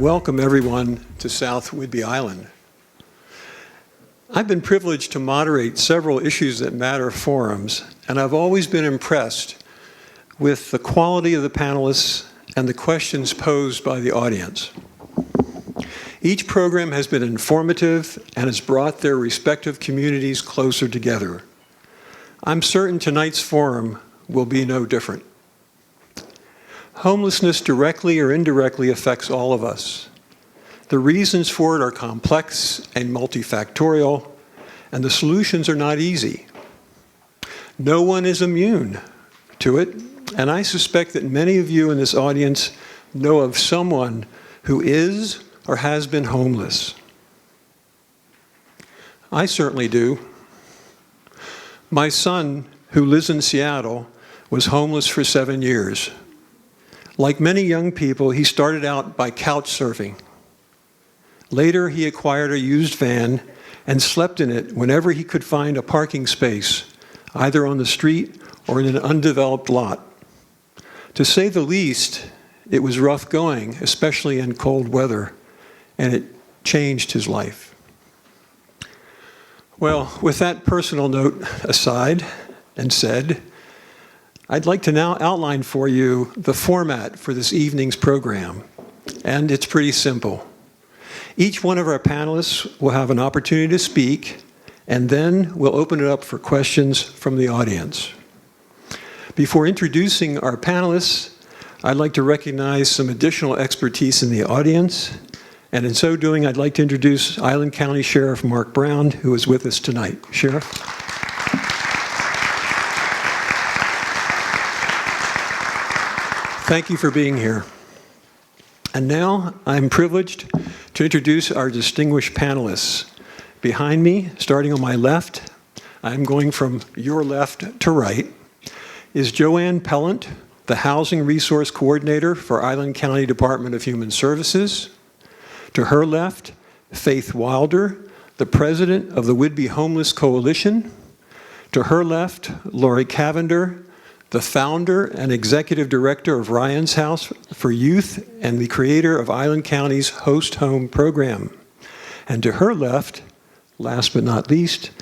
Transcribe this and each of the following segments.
and welcome everyone to South Whidbey Island. I've been privileged to moderate several Issues That Matter forums, and I've always been impressed with the quality of the panelists and the questions posed by the audience. Each program has been informative and has brought their respective communities closer together. I'm certain tonight's forum will be no different. Homelessness directly or indirectly affects all of us. The reasons for it are complex and multifactorial, and the solutions are not easy. No one is immune to it, and I suspect that many of you in this audience know of someone who is or has been homeless. I certainly do. My son, who lives in Seattle, was homeless for 7 years. Like many young people, he started out by couch surfing. Later, he acquired a used van and slept in it whenever he could find a parking space, either on the street or in an undeveloped lot. To say the least, it was rough going, especially in cold weather, and it changed his life. Well, with that personal note aside and said, I'd like to now outline for you the format for this evening's program, and it's pretty simple. Each one of our panelists will have an opportunity to speak, and then we'll open it up for questions from the audience. Before introducing our panelists, I'd like to recognize some additional expertise in the audience, and in so doing, I'd like to introduce Island County Sheriff Mark Brown, who is with us tonight. Sheriff? Thank you for being here. And now I'm privileged to introduce our distinguished panelists. Behind me, starting on my left, I'm going from your left to right, is Joanne Pelant, the Housing Resource Coordinator for Island County Department of Human Services. To her left, Faith Wilder, the President of the Whidbey Homeless Coalition. To her left, Laurie Cavender, the founder and executive director of Ryan's House for Youth and the creator of Island County's Host Home program. And to her left, last but not least,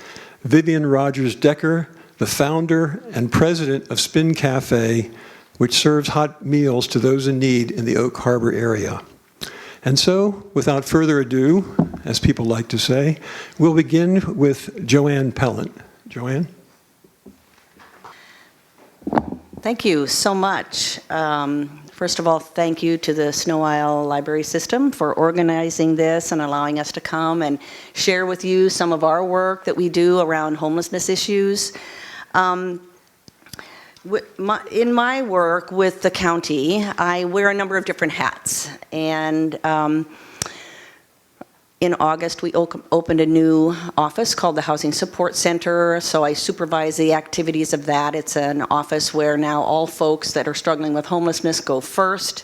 Vivian Rogers-Decker, the founder and president of Spin Café, which serves hot meals to those in need in the Oak Harbor area. And so, without further ado, as people like to say, we'll begin with Joanne Pelant. Joanne? Thank you so much. First of all, thank you to the Sno-Isle Library System for organizing this and allowing us to come and share with you some of our work that we do around homelessness issues. In my work with the county, I wear a number of different hats. And in August, we opened a new office called the Housing Support Center, so I supervise the activities of that. It's an office where now all folks that are struggling with homelessness go first,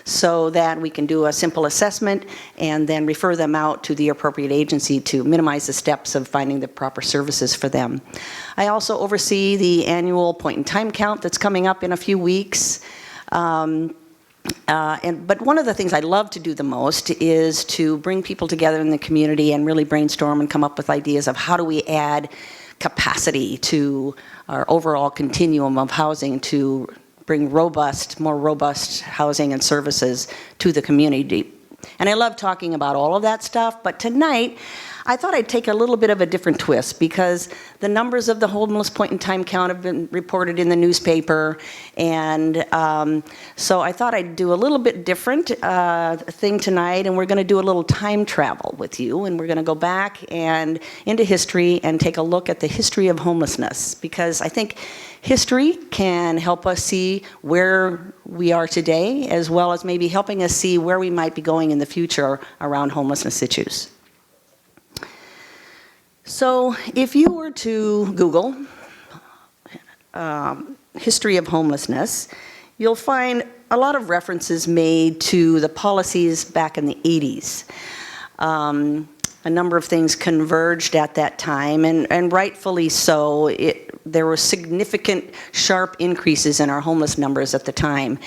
so that we can do a simple assessment and then refer them out to the appropriate agency to minimize the steps of finding the proper services for them. I also oversee the annual point-in-time count that's coming up in a few weeks. But one of the things I love to do the most is to bring people together in the community and really brainstorm and come up with ideas of how do we add capacity to our overall continuum of housing to bring more robust housing and services to the community. And I love talking about all of that stuff, but tonight I thought I'd take a little bit of a different twist because the numbers of the homeless point-in-time count have been reported in the newspaper, and so I thought I'd do a little bit different thing tonight, and we're going to do a little time travel with you, and we're going to go back and into history and take a look at the history of homelessness, because I think history can help us see where we are today, as well as maybe helping us see where we might be going in the future around homelessness issues. So if you were to Google history of homelessness, you'll find a lot of references made to the policies back in the 80s. A number of things converged at that time, and rightfully so. There were significant, sharp increases in our homeless numbers at the time.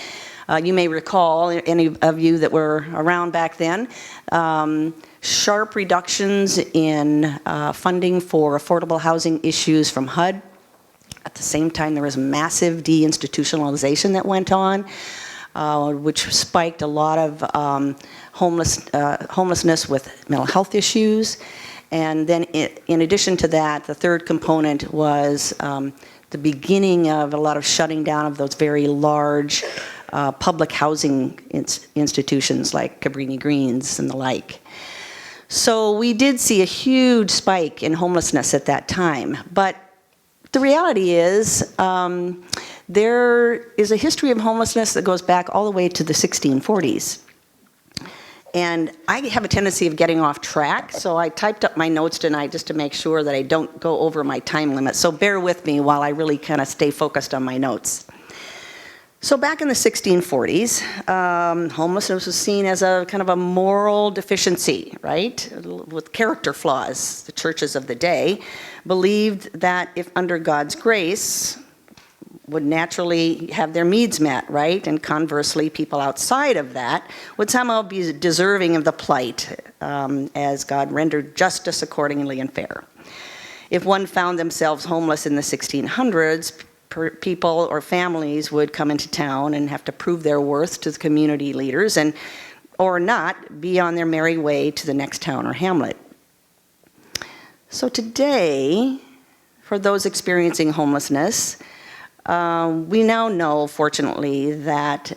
You may recall, any of you that were around back then, sharp reductions in funding for affordable housing issues from HUD. At the same time, there was massive deinstitutionalization that went on, which spiked a lot of homelessness with mental health issues. And then in addition to that, the third component was the beginning of a lot of shutting down of those very large public housing institutions like Cabrini Greens and the like. So we did see a huge spike in homelessness at that time. But the reality is there is a history of homelessness that goes back all the way to the 1640s. And I have a tendency of getting off track, so I typed up my notes tonight just to make sure that I don't go over my time limit. So bear with me while I really kind of stay focused on my notes. So back in the 1640s, homelessness was seen as a kind of a moral deficiency, right? With character flaws. The churches of the day believed that if under God's grace, would naturally have their needs met, right? And conversely, people outside of that would somehow be deserving of the plight as God rendered justice accordingly and fair. If one found themselves homeless in the 1600s, people or families would come into town and have to prove their worth to the community leaders and, or not, be on their merry way to the next town or hamlet. So today, for those experiencing homelessness, we now know, fortunately, that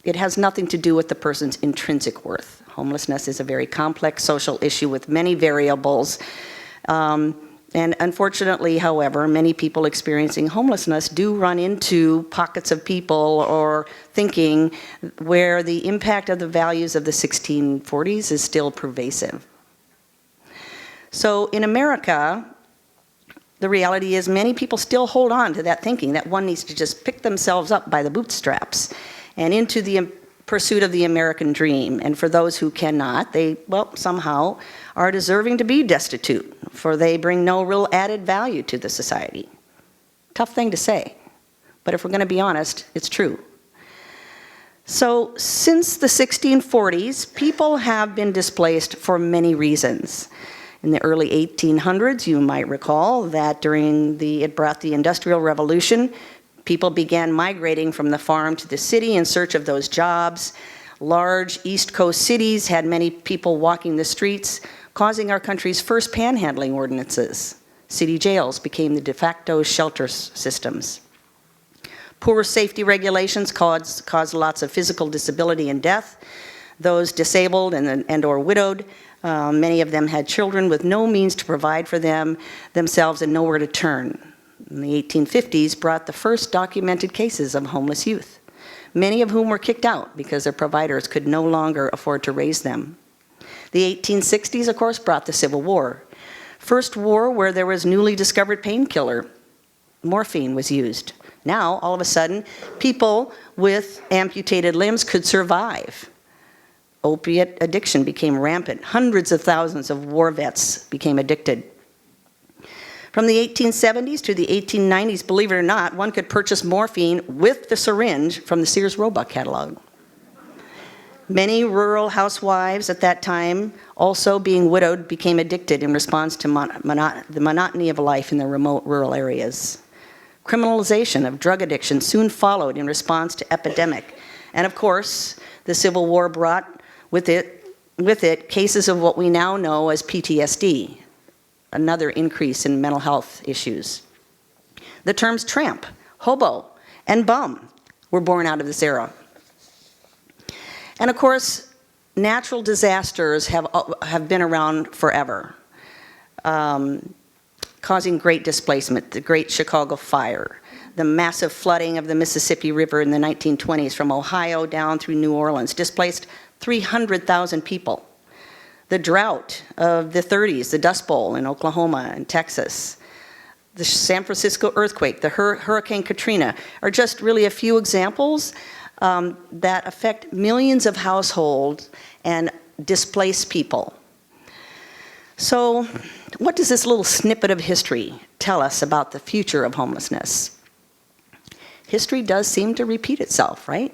it has nothing to do with the person's intrinsic worth. Homelessness is a very complex social issue with many variables. And unfortunately, however, many people experiencing homelessness do run into pockets of people or thinking where the impact of the values of the 1640s is still pervasive. So in America, the reality is many people still hold on to that thinking that one needs to just pick themselves up by the bootstraps and into the pursuit of the American dream. And for those who cannot, they, well, somehow are deserving to be destitute, for they bring no real added value to the society. Tough thing to say, but if we're going to be honest, it's true. So since the 1640s, people have been displaced for many reasons. In the early 1800s, you might recall that it brought the Industrial Revolution. People began migrating from the farm to the city in search of those jobs. Large East Coast cities had many people walking the streets, causing our country's first panhandling ordinances. City jails became the de facto shelter systems. Poor safety regulations caused lots of physical disability and death. Those disabled and or widowed, many of them had children with no means to provide for themselves and nowhere to turn. In the 1850s brought the first documented cases of homeless youth, many of whom were kicked out because their providers could no longer afford to raise them. The 1860s, of course, brought the Civil War. First war where there was newly discovered painkiller. Morphine was used. Now, all of a sudden, people with amputated limbs could survive. Opiate addiction became rampant. Hundreds of thousands of war vets became addicted. From the 1870s to the 1890s, believe it or not, one could purchase morphine with the syringe from the Sears Roebuck catalog. Many rural housewives at that time, also being widowed, became addicted in response to the monotony of life in the remote rural areas. Criminalization of drug addiction soon followed in response to epidemic. And of course, the Civil War brought with it cases of what we now know as PTSD, another increase in mental health issues. The terms tramp, hobo, and bum were born out of this era. And of course, natural disasters have been around forever, causing great displacement. The Great Chicago Fire, the massive flooding of the Mississippi River in the 1920s from Ohio down through New Orleans displaced 300,000 people. The drought of the 30s, the Dust Bowl in Oklahoma and Texas, the San Francisco earthquake, the Hurricane Katrina, are just really a few examples that affect millions of households and displace people. So what does this little snippet of history tell us about the future of homelessness? history does seem to repeat itself, right?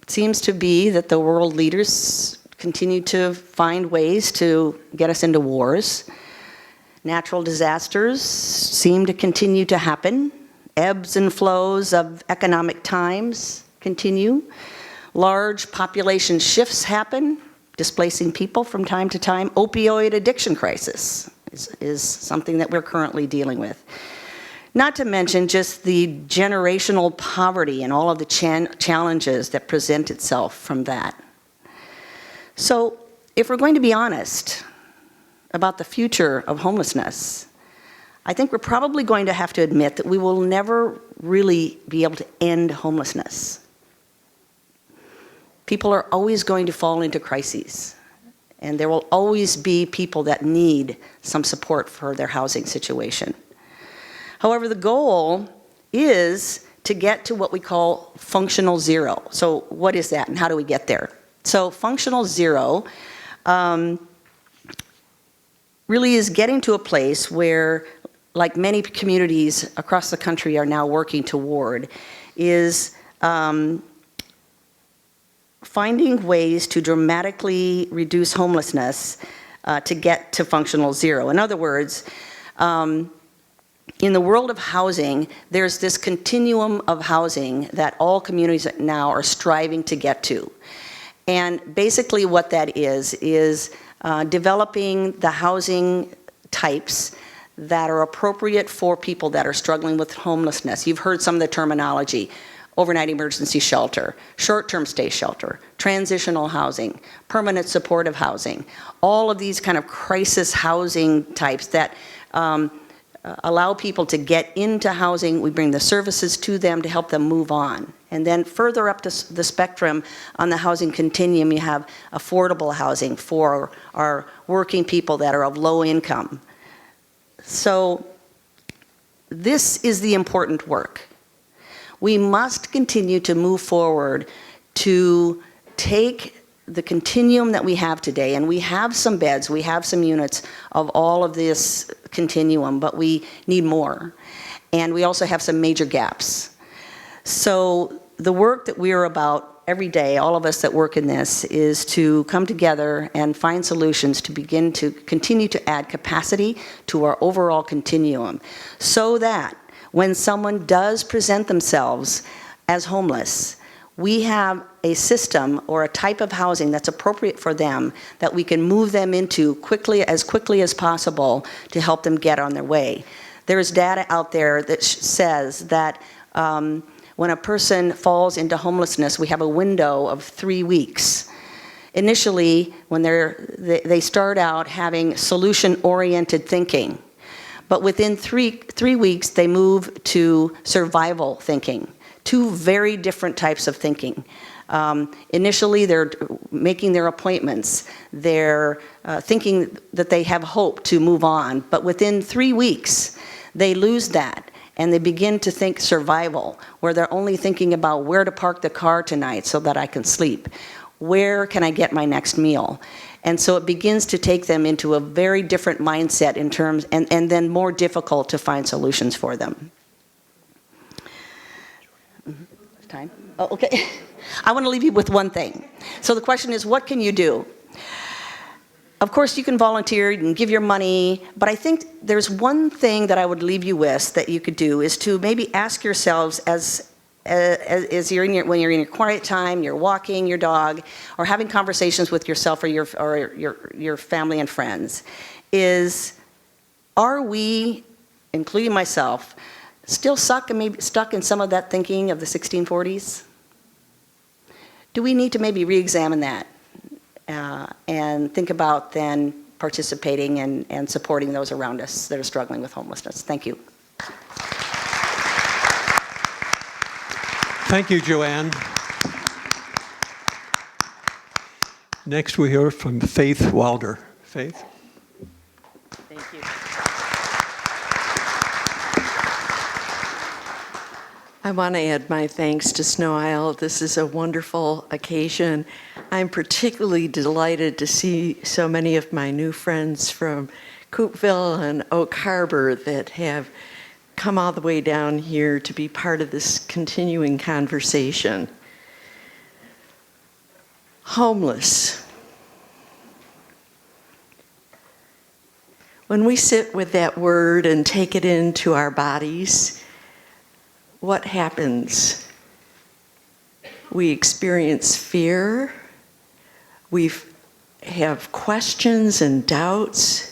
It seems to be that the world leaders continue to find ways to get us into wars. Natural disasters seem to continue to happen. Ebbs and flows of economic times continue. Large population shifts happen, displacing people from time to time. Opioid addiction crisis is something that we're currently dealing with. Not to mention just the generational poverty and all of the challenges that present itself from that. So if we're going to be honest about the future of homelessness, I think we're probably going to have to admit that we will never really be able to end homelessness. People are always going to fall into crises, and there will always be people that need some support for their housing situation. However, the goal is to get to what we call functional zero. So what is that, and how do we get there? So functional zero really is getting to a place where, like many communities across the country are now working toward, is finding ways to dramatically reduce homelessness to get to functional zero. In other words, in the world of housing, there's this continuum of housing that all communities now are striving to get to. And basically what that is developing the housing types that are appropriate for people that are struggling with homelessness. You've heard some of the terminology: overnight emergency shelter, short-term stay shelter, transitional housing, permanent supportive housing, all of these kind of crisis housing types that allow people to get into housing. We bring the services to them to help them move on. And then further up the spectrum on the housing continuum, you have affordable housing for our working people that are of low income. So this is the important work. We must continue to move forward to take the continuum that we have today, and we have some beds, we have some units of all of this continuum, but we need more. And we also have some major gaps. So the work that we are about every day, all of us that work in this, is to come together and find solutions to begin to continue to add capacity to our overall continuum, so that when someone does present themselves as homeless, we have a system or a type of housing that's appropriate for them that we can move them into quickly as possible to help them get on their way. There's data out there that says that when a person falls into homelessness, we have a window of 3 weeks. Initially, when they start out having solution-oriented thinking, but within three weeks, they move to survival thinking. Two very different types of thinking. Initially, they're making their appointments. They're thinking that they have hope to move on. But within 3 weeks, they lose that. And they begin to think survival, where they're only thinking about where to park the car tonight so that I can sleep. Where can I get my next meal? And so it begins to take them into a very different mindset in terms, and then more difficult to find solutions for them. Time? Oh, okay. I want to leave you with one thing. So the question is, what can you do? Of course, you can volunteer, you can give your money, but I think there's one thing that I would leave you with that you could do, is to maybe ask yourselves as you're when you're in your quiet time, you're walking your dog, or having conversations with yourself or your family and friends, is, are we, including myself, still stuck in some of that thinking of the 1640s? Do we need to maybe re-examine that and think about then participating and supporting those around us that are struggling with homelessness? Thank you. Thank you, Joanne. Next, we hear from Faith Wilder. Faith? Thank you. I want to add my thanks to Sno-Isle. This is a wonderful occasion. I'm particularly delighted to see so many of my new friends from Coopville and Oak Harbor that have come all the way down here to be part of this continuing conversation. Homeless. When we sit with that word and take it into our bodies, what happens? We experience fear. We have questions and doubts.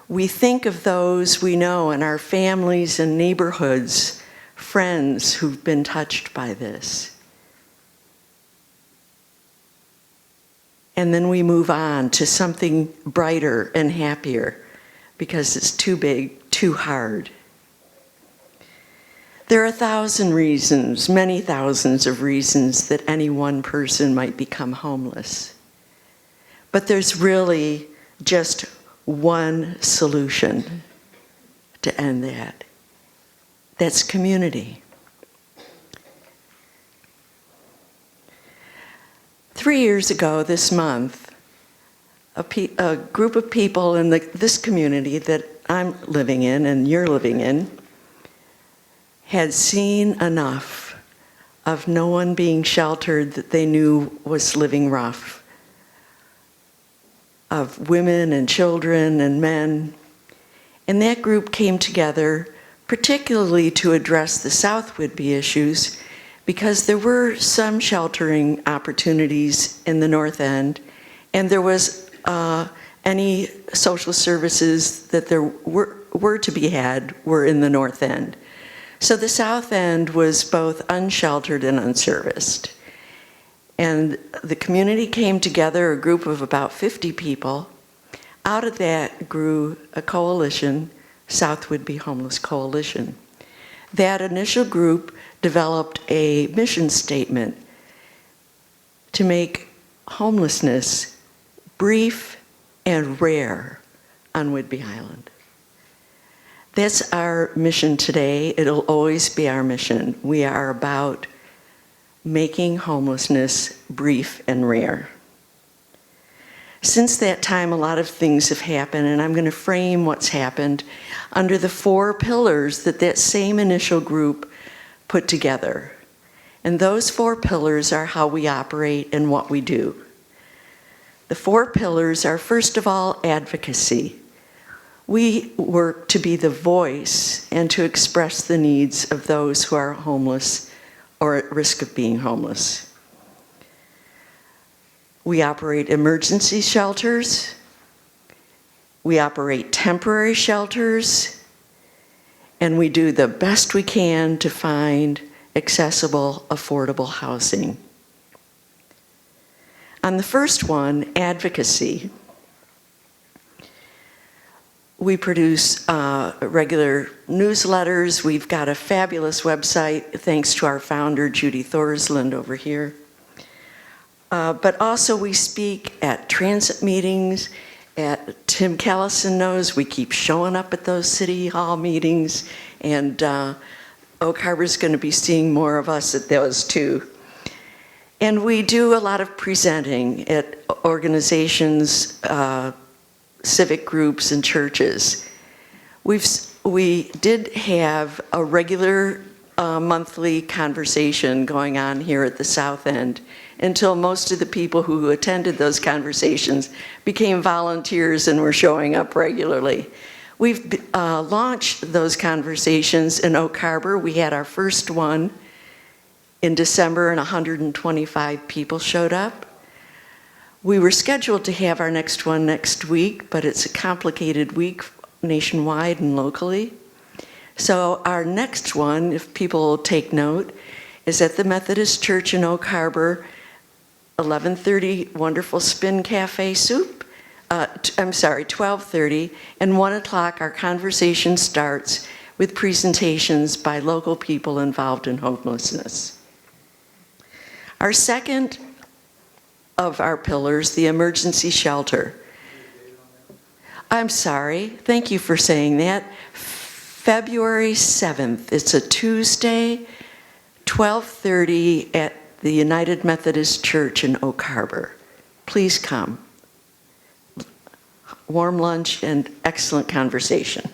We think of those we know in our families and neighborhoods, friends who've been touched by this. And then we move on to something brighter and happier because it's too big, too hard. There are 1,000 reasons, many thousands of reasons that any one person might become homeless. But there's really just one solution to end that. That's community. 3 years ago this month, a group of people in this community that I'm living in and you're living in had seen enough of no one being sheltered that they knew was living rough, of women and children and men. And that group came together particularly to address the South Whidbey issues because there were some sheltering opportunities in the North End, and there was any social services that there were to be had were in the North End. So the South End was both unsheltered and unserviced. And the community came together, a group of about 50 people. Out of that grew a coalition, South Whidbey Homeless Coalition. That initial group developed a mission statement to make homelessness brief and rare on Whidbey Island. That's our mission today. It'll always be our mission. We are about making homelessness brief and rare. Since that time, a lot of things have happened, and I'm going to frame what's happened under the 4 pillars that same initial group put together. And those 4 pillars are how we operate and what we do. The 4 pillars are, first of all, advocacy. We work to be the voice and to express the needs of those who are homeless or at risk of being homeless. We operate emergency shelters. We operate temporary shelters. And we do the best we can to find accessible, affordable housing. On the first one, advocacy, we produce regular newsletters. We've got a fabulous website, thanks to our founder, Judy Thorsland, over here. But also we speak at transit meetings. Tim Callison knows we keep showing up at those city hall meetings, and Oak Harbor's going to be seeing more of us at those too. And we do a lot of presenting at organizations, civic groups, and churches. We did have a regular monthly conversation going on here at the South End until most of the people who attended those conversations became volunteers and were showing up regularly. We've launched those conversations in Oak Harbor. We had our first one in December, and 125 people showed up. We were scheduled to have our next one next week, but it's a complicated week nationwide and locally. So our next one, if people will take note, is at the Methodist Church in Oak Harbor, 11:30, wonderful Spin Cafe soup. 12:30, and 1 o'clock our conversation starts with presentations by local people involved in homelessness. Our second of our pillars, the emergency shelter. I'm sorry, thank you for saying that. February 7th, it's a Tuesday, 12:30 at the United Methodist Church in Oak Harbor. Please come. Warm lunch and excellent conversation.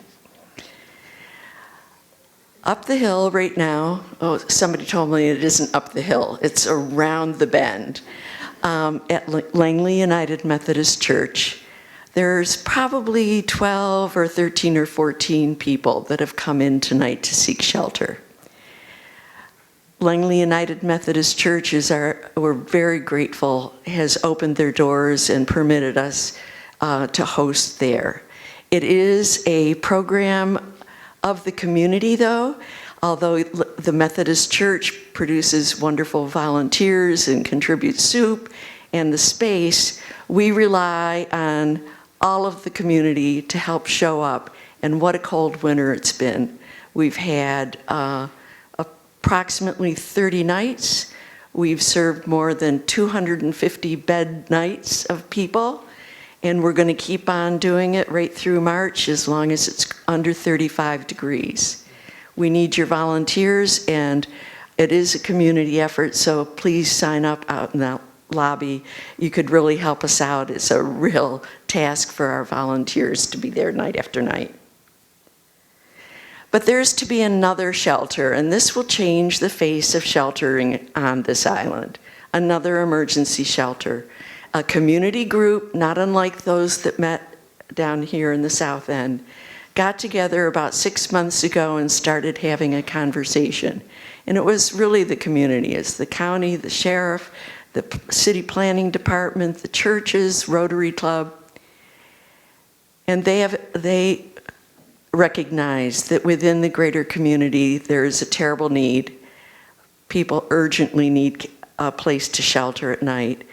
Up the hill right now, oh, somebody told me it isn't up the hill, it's around the bend, at Langley United Methodist Church. There's probably 12 or 13 or 14 people that have come in tonight to seek shelter. Langley United Methodist Church we're very grateful, has opened their doors and permitted us to host there. It is a program of the community though, although the Methodist Church produces wonderful volunteers and contributes soup and the space, we rely on all of the community to help show up, and what a cold winter it's been. We've had approximately 30 nights. We've served more than 250 bed nights of people, and we're going to keep on doing it right through March as long as it's under 35 degrees. We need your volunteers, and it is a community effort, so please sign up out in the lobby. You could really help us out. It's a real task for our volunteers to be there night after night. But there's to be another shelter, and this will change the face of sheltering on this island. Another emergency shelter. A community group, not unlike those that met down here in the South End, got together about 6 months ago and started having a conversation. And it was really the community. It's the county, the sheriff, the city planning department, the churches, Rotary Club. And they recognize that within the greater community there is a terrible need. People urgently need a place to shelter at night.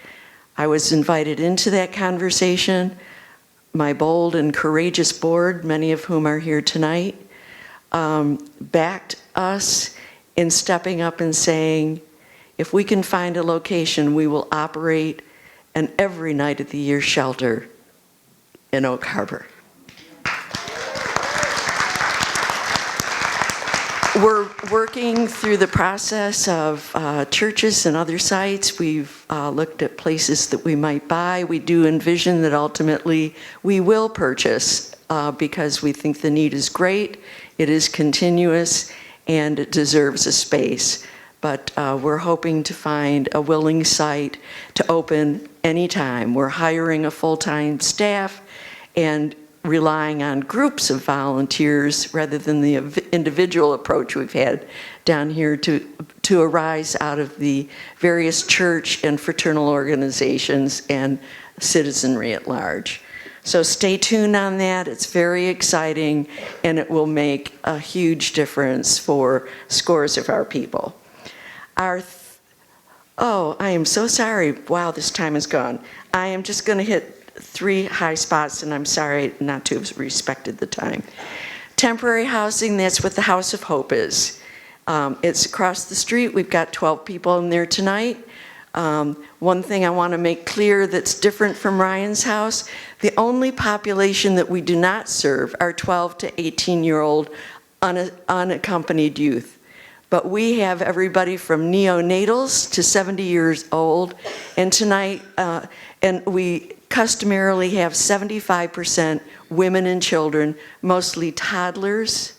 I was invited into that conversation. My bold and courageous board, many of whom are here tonight, backed us in stepping up and saying, if we can find a location, we will operate an every night of the year shelter in Oak Harbor. We're working through the process of churches and other sites. We've looked at places that we might buy. We do envision that ultimately we will purchase because we think the need is great, it is continuous, and it deserves a space. But we're hoping to find a willing site to open anytime. We're hiring a full-time staff and relying on groups of volunteers rather than the individual approach we've had down here to arise out of the various church and fraternal organizations and citizenry at large. So stay tuned on that. It's very exciting, and it will make a huge difference for scores of our people. Oh, I am so sorry. Wow, this time is gone. I am just going to hit 3 high spots, and I'm sorry not to have respected the time. Temporary housing, that's what the House of Hope is. It's across the street. We've got 12 people in there tonight. One thing I want to make clear that's different from Ryan's house, the only population that we do not serve are 12 to 18-year-old unaccompanied youth. But we have everybody from neonatals to 70 years old, and tonight, and we customarily have 75% women and children, mostly toddlers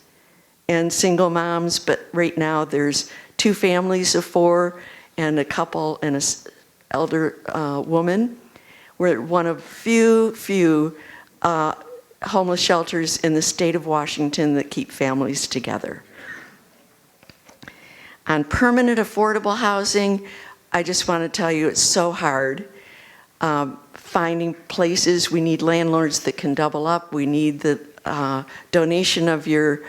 and single moms, but right now there's 2 families of 4 and a couple and an elder woman. We're one of few homeless shelters in the state of Washington that keep families together. On permanent affordable housing, I just want to tell you it's so hard. Finding places, we need landlords that can double up. We need the donation of your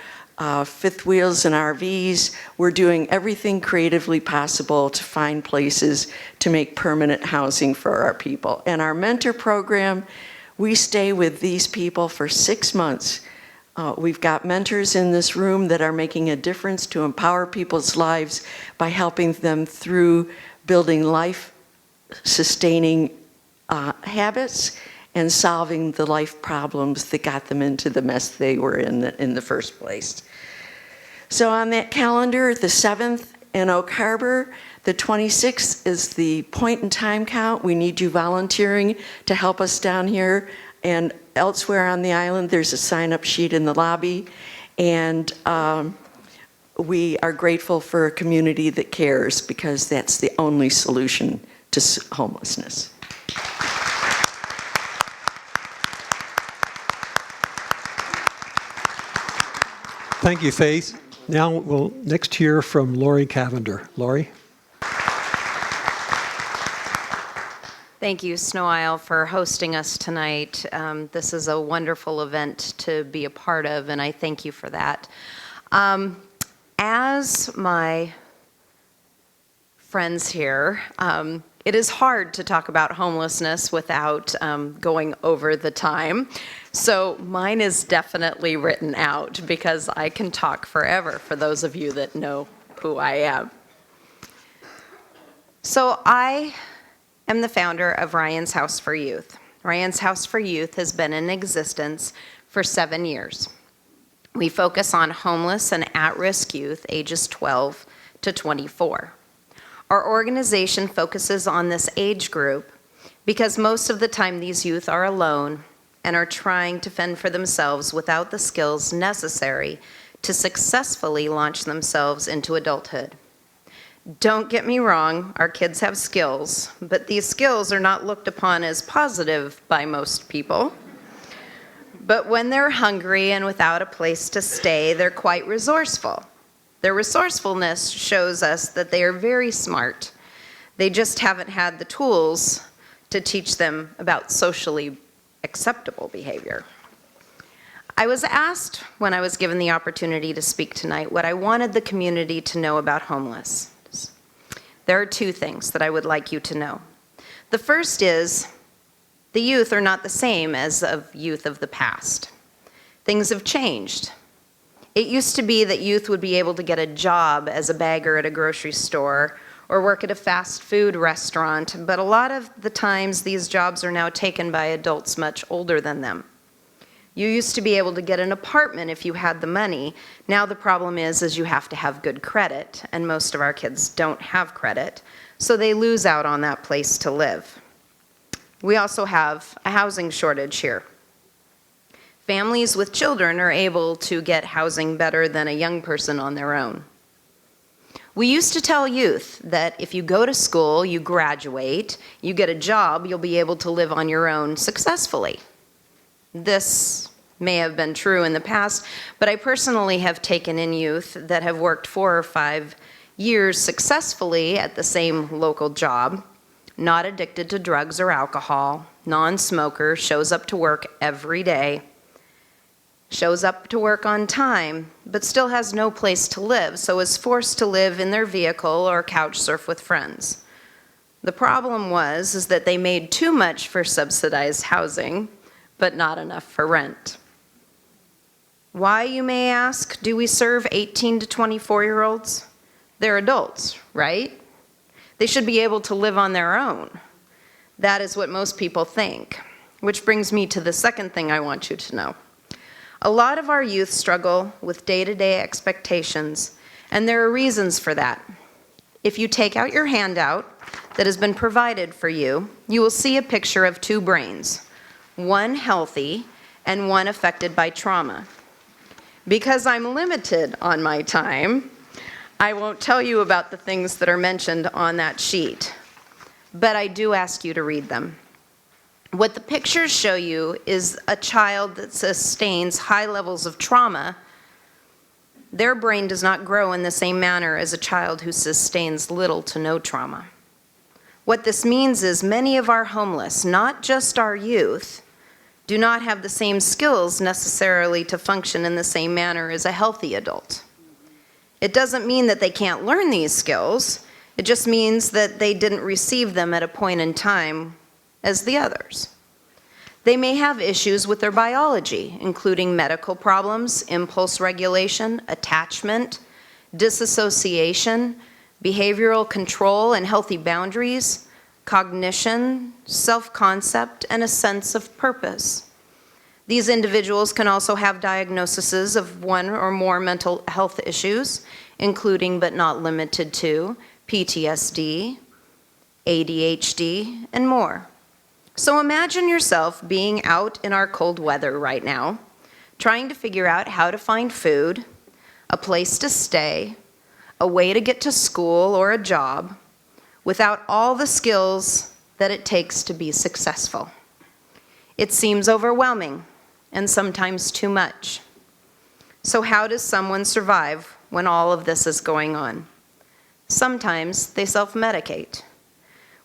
fifth wheels and RVs. We're doing everything creatively possible to find places to make permanent housing for our people. And our mentor program, we stay with these people for 6 months. We've got mentors in this room that are making a difference to empower people's lives by helping them through building life-sustaining habits and solving the life problems that got them into the mess they were in the first place. So on that calendar, the 7th in Oak Harbor, the 26th is the point in time count. We need you volunteering to help us down here and elsewhere on the island. There's a sign-up sheet in the lobby. And we are grateful for a community that cares, because that's the only solution to homelessness. Thank you, Faith. Now we'll next hear from Laurie Cavender. Laurie? Thank you, Sno-Isle, for hosting us tonight. This is a wonderful event to be a part of, and I thank you for that. As my friends here, it is hard to talk about homelessness without going over the time. So mine is definitely written out because I can talk forever for those of you that know who I am. So I am the founder of Ryan's House for Youth. Ryan's House for Youth has been in existence for 7 years. We focus on homeless and at-risk youth ages 12 to 24. Our organization focuses on this age group because most of the time these youth are alone and are trying to fend for themselves without the skills necessary to successfully launch themselves into adulthood. Don't get me wrong, our kids have skills, but these skills are not looked upon as positive by most people. But when they're hungry and without a place to stay, they're quite resourceful. Their resourcefulness shows us that they are very smart. They just haven't had the tools to teach them about socially acceptable behavior. I was asked when I was given the opportunity to speak tonight what I wanted the community to know about homelessness. There are 2 things that I would like you to know. The first is the youth are not the same as of youth of the past. Things have changed. It used to be that youth would be able to get a job as a bagger at a grocery store or work at a fast food restaurant, but a lot of the times these jobs are now taken by adults much older than them. You used to be able to get an apartment if you had the money. Now the problem is you have to have good credit, and most of our kids don't have credit, so they lose out on that place to live. We also have a housing shortage here. Families with children are able to get housing better than a young person on their own. We used to tell youth that if you go to school, you graduate, you get a job, you'll be able to live on your own successfully. This may have been true in the past, but I personally have taken in youth that have worked 4 or 5 years successfully at the same local job, not addicted to drugs or alcohol, non-smoker, shows up to work every day, shows up to work on time, but still has no place to live, so is forced to live in their vehicle or couch surf with friends. The problem was that they made too much for subsidized housing, but not enough for rent. Why, you may ask, do we serve 18 to 24-year-olds? They're adults, right? They should be able to live on their own. That is what most people think, which brings me to the second thing I want you to know. A lot of our youth struggle with day-to-day expectations, and there are reasons for that. If you take out your handout that has been provided for you, you will see a picture of 2 brains, one healthy and one affected by trauma. Because I'm limited on my time, I won't tell you about the things that are mentioned on that sheet, but I do ask you to read them. What the pictures show you is a child that sustains high levels of trauma. Their brain does not grow in the same manner as a child who sustains little to no trauma. What this means is many of our homeless, not just our youth, do not have the same skills necessarily to function in the same manner as a healthy adult. It doesn't mean that they can't learn these skills. It just means that they didn't receive them at a point in time as the others. They may have issues with their biology, including medical problems, impulse regulation, attachment, disassociation, behavioral control and healthy boundaries, cognition, self-concept, and a sense of purpose. These individuals can also have diagnoses of 1 or more mental health issues, including but not limited to PTSD, ADHD, and more. So imagine yourself being out in our cold weather right now, trying to figure out how to find food, a place to stay, a way to get to school or a job, without all the skills that it takes to be successful. It seems overwhelming and sometimes too much. So how does someone survive when all of this is going on? Sometimes they self-medicate.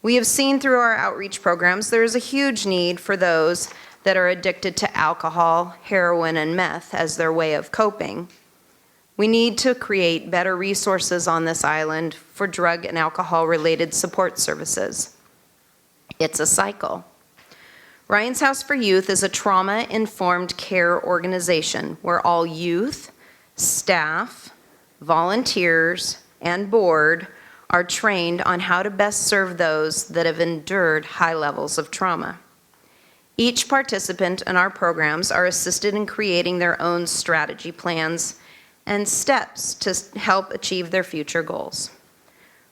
We have seen through our outreach programs there is a huge need for those that are addicted to alcohol, heroin, and meth as their way of coping. We need to create better resources on this island for drug and alcohol-related support services. It's a cycle. Ryan's House for Youth is a trauma-informed care organization where all youth, staff, volunteers, and board are trained on how to best serve those that have endured high levels of trauma. Each participant in our programs are assisted in creating their own strategy plans and steps to help achieve their future goals.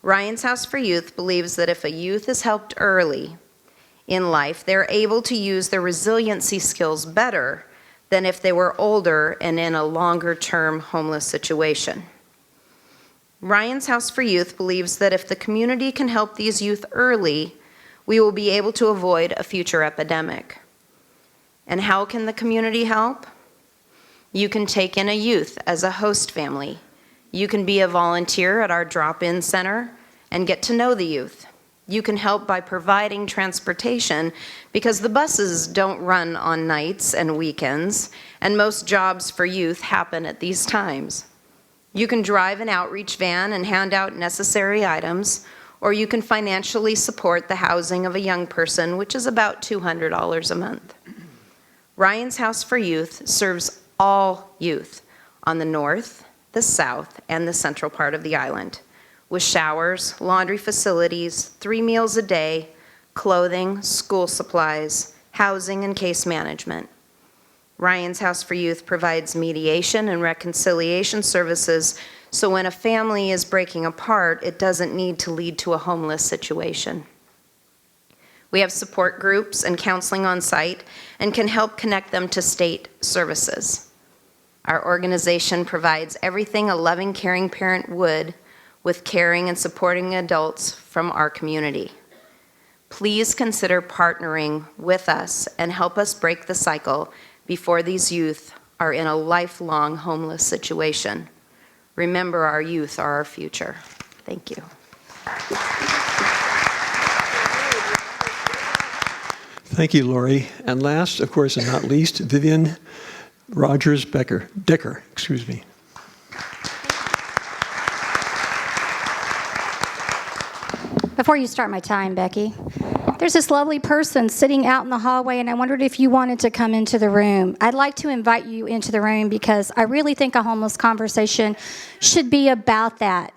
Ryan's House for Youth believes that if a youth is helped early in life, they're able to use their resiliency skills better than if they were older and in a longer-term homeless situation. Ryan's House for Youth believes that if the community can help these youth early, we will be able to avoid a future epidemic. And how can the community help? You can take in a youth as a host family. You can be a volunteer at our drop-in center and get to know the youth. You can help by providing transportation because the buses don't run on nights and weekends, and most jobs for youth happen at these times. You can drive an outreach van and hand out necessary items, or you can financially support the housing of a young person, which is about $200 a month. Ryan's House for Youth serves all youth on the north, the south, and the central part of the island, with showers, laundry facilities, 3 meals a day, clothing, school supplies, housing, and case management. Ryan's House for Youth provides mediation and reconciliation services, so when a family is breaking apart, it doesn't need to lead to a homeless situation. We have support groups and counseling on site and can help connect them to state services. Our organization provides everything a loving, caring parent would with caring and supporting adults from our community. Please consider partnering with us and help us break the cycle before these youth are in a lifelong homeless situation. Remember, our youth are our future. Thank you. Thank you, Laurie. And last, of course, and not least, Vivian Dicker. Before you start my time, Becky, there's this lovely person sitting out in the hallway, and I wondered if you wanted to come into the room. I'd like to invite you into the room because I really think a homeless conversation should be about that.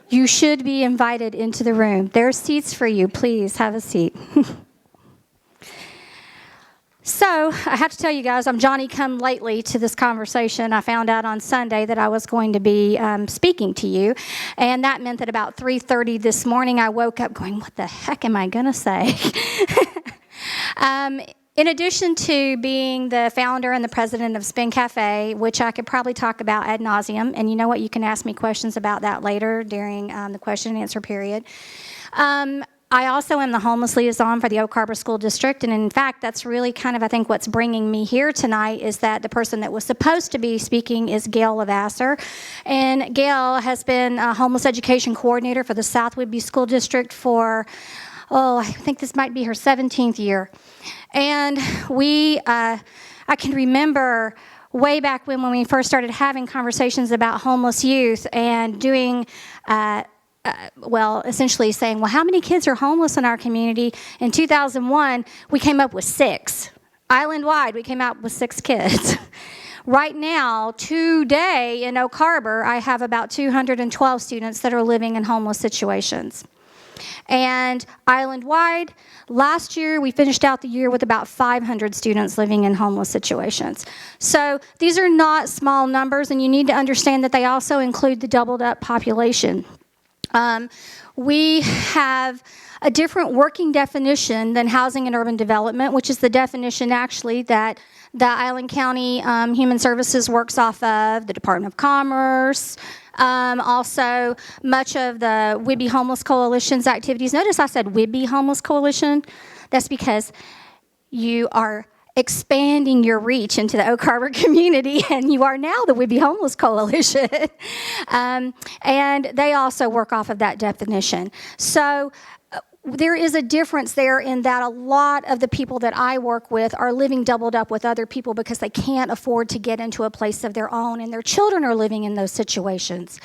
You should be invited into the room. There are seats for you. Please have a seat. So I have to tell you guys, I'm Johnny come lately to this conversation. I found out on Sunday that I was going to be speaking to you, and that meant that about 3:30 this morning I woke up going, what the heck am I going to say? In addition to being the founder and the president of Spin Café, which I could probably talk about ad nauseum, and you know what, you can ask me questions about that later during the question and answer period. I also am the homeless liaison for the Oak Harbor School District, and in fact, that's really kind of, I think, what's bringing me here tonight is that the person that was supposed to be speaking is Gail Lavasser, and Gail has been a homeless education coordinator for the South Whidbey School District for, I think this might be her 17th year, and I can remember way back when we first started having conversations about homeless youth and doing essentially saying, how many kids are homeless in our community? In 2001, we came up with 6. Island-wide, we came out with 6 kids. Right now, today in Oak Harbor, I have about 212 students that are living in homeless situations. And island-wide, last year, we finished out the year with about 500 students living in homeless situations. So these are not small numbers, and you need to understand that they also include the doubled-up population. We have a different working definition than housing and urban development, which is the definition actually that the Island County Human Services works off of, the Department of Commerce, also much of the Whidbey Homeless Coalition's activities. Notice I said Whidbey Homeless Coalition. That's because you are expanding your reach into the Oak Harbor community, and you are now the Whidbey Homeless Coalition. And they also work off of that definition. So there is a difference there in that a lot of the people that I work with are living doubled up with other people because they can't afford to get into a place of their own, and their children are living in those situations.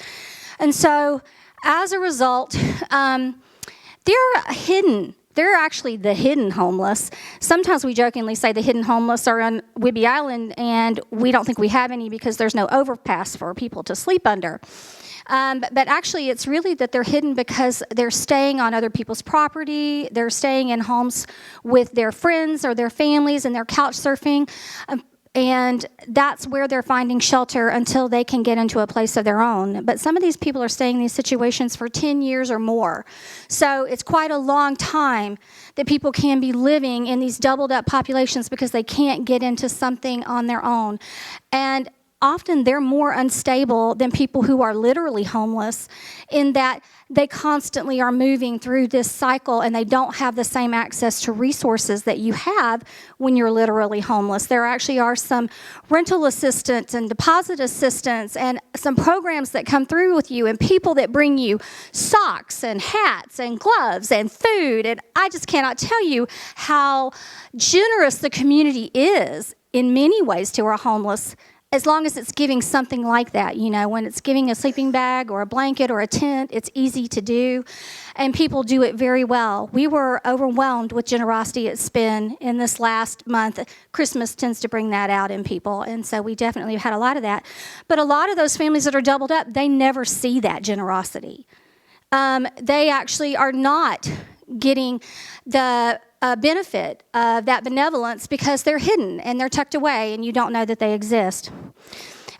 And so as a result, they're hidden. They're actually the hidden homeless. Sometimes we jokingly say the hidden homeless are on Whidbey Island, and we don't think we have any because there's no overpass for people to sleep under. But actually, it's really that they're hidden because they're staying on other people's property, they're staying in homes with their friends or their families, and they're couch surfing. And that's where they're finding shelter until they can get into a place of their own. But some of these people are staying in these situations for 10 years or more. So it's quite a long time that people can be living in these doubled up populations because they can't get into something on their own. And often they're more unstable than people who are literally homeless in that they constantly are moving through this cycle and they don't have the same access to resources that you have when you're literally homeless. There actually are some rental assistance and deposit assistance and some programs that come through with you and people that bring you socks and hats and gloves and food. And I just cannot tell you how generous the community is in many ways to our homeless, as long as it's giving something like that. You know, when it's giving a sleeping bag or a blanket or a tent, it's easy to do, and people do it very well. We were overwhelmed with generosity at Spin in this last month. Christmas tends to bring that out in people, and so we definitely had a lot of that. But a lot of those families that are doubled up, they never see that generosity. They actually are not getting the benefit of that benevolence because they're hidden and they're tucked away and you don't know that they exist.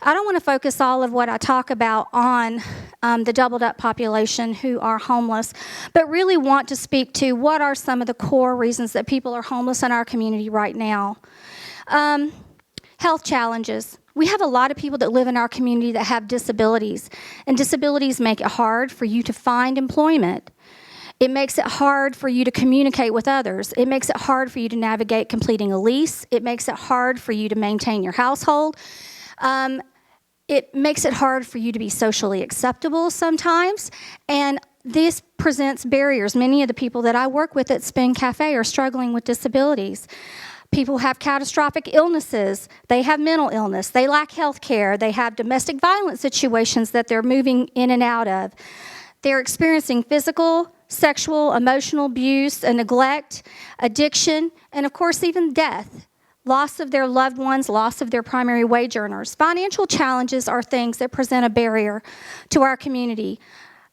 I don't want to focus all of what I talk about on the doubled up population who are homeless, but really want to speak to what are some of the core reasons that people are homeless in our community right now. Health challenges. We have a lot of people that live in our community that have disabilities, and disabilities make it hard for you to find employment. It makes it hard for you to communicate with others. It makes it hard for you to navigate completing a lease. It makes it hard for you to maintain your household. It makes it hard for you to be socially acceptable sometimes. And this presents barriers. Many of the people that I work with at Spin Café are struggling with disabilities. People have catastrophic illnesses. They have mental illness. They lack health care. They have domestic violence situations that they're moving in and out of. They're experiencing physical, sexual, emotional abuse and neglect, addiction, and of course even death, loss of their loved ones, loss of their primary wage earners. Financial challenges are things that present a barrier to our community.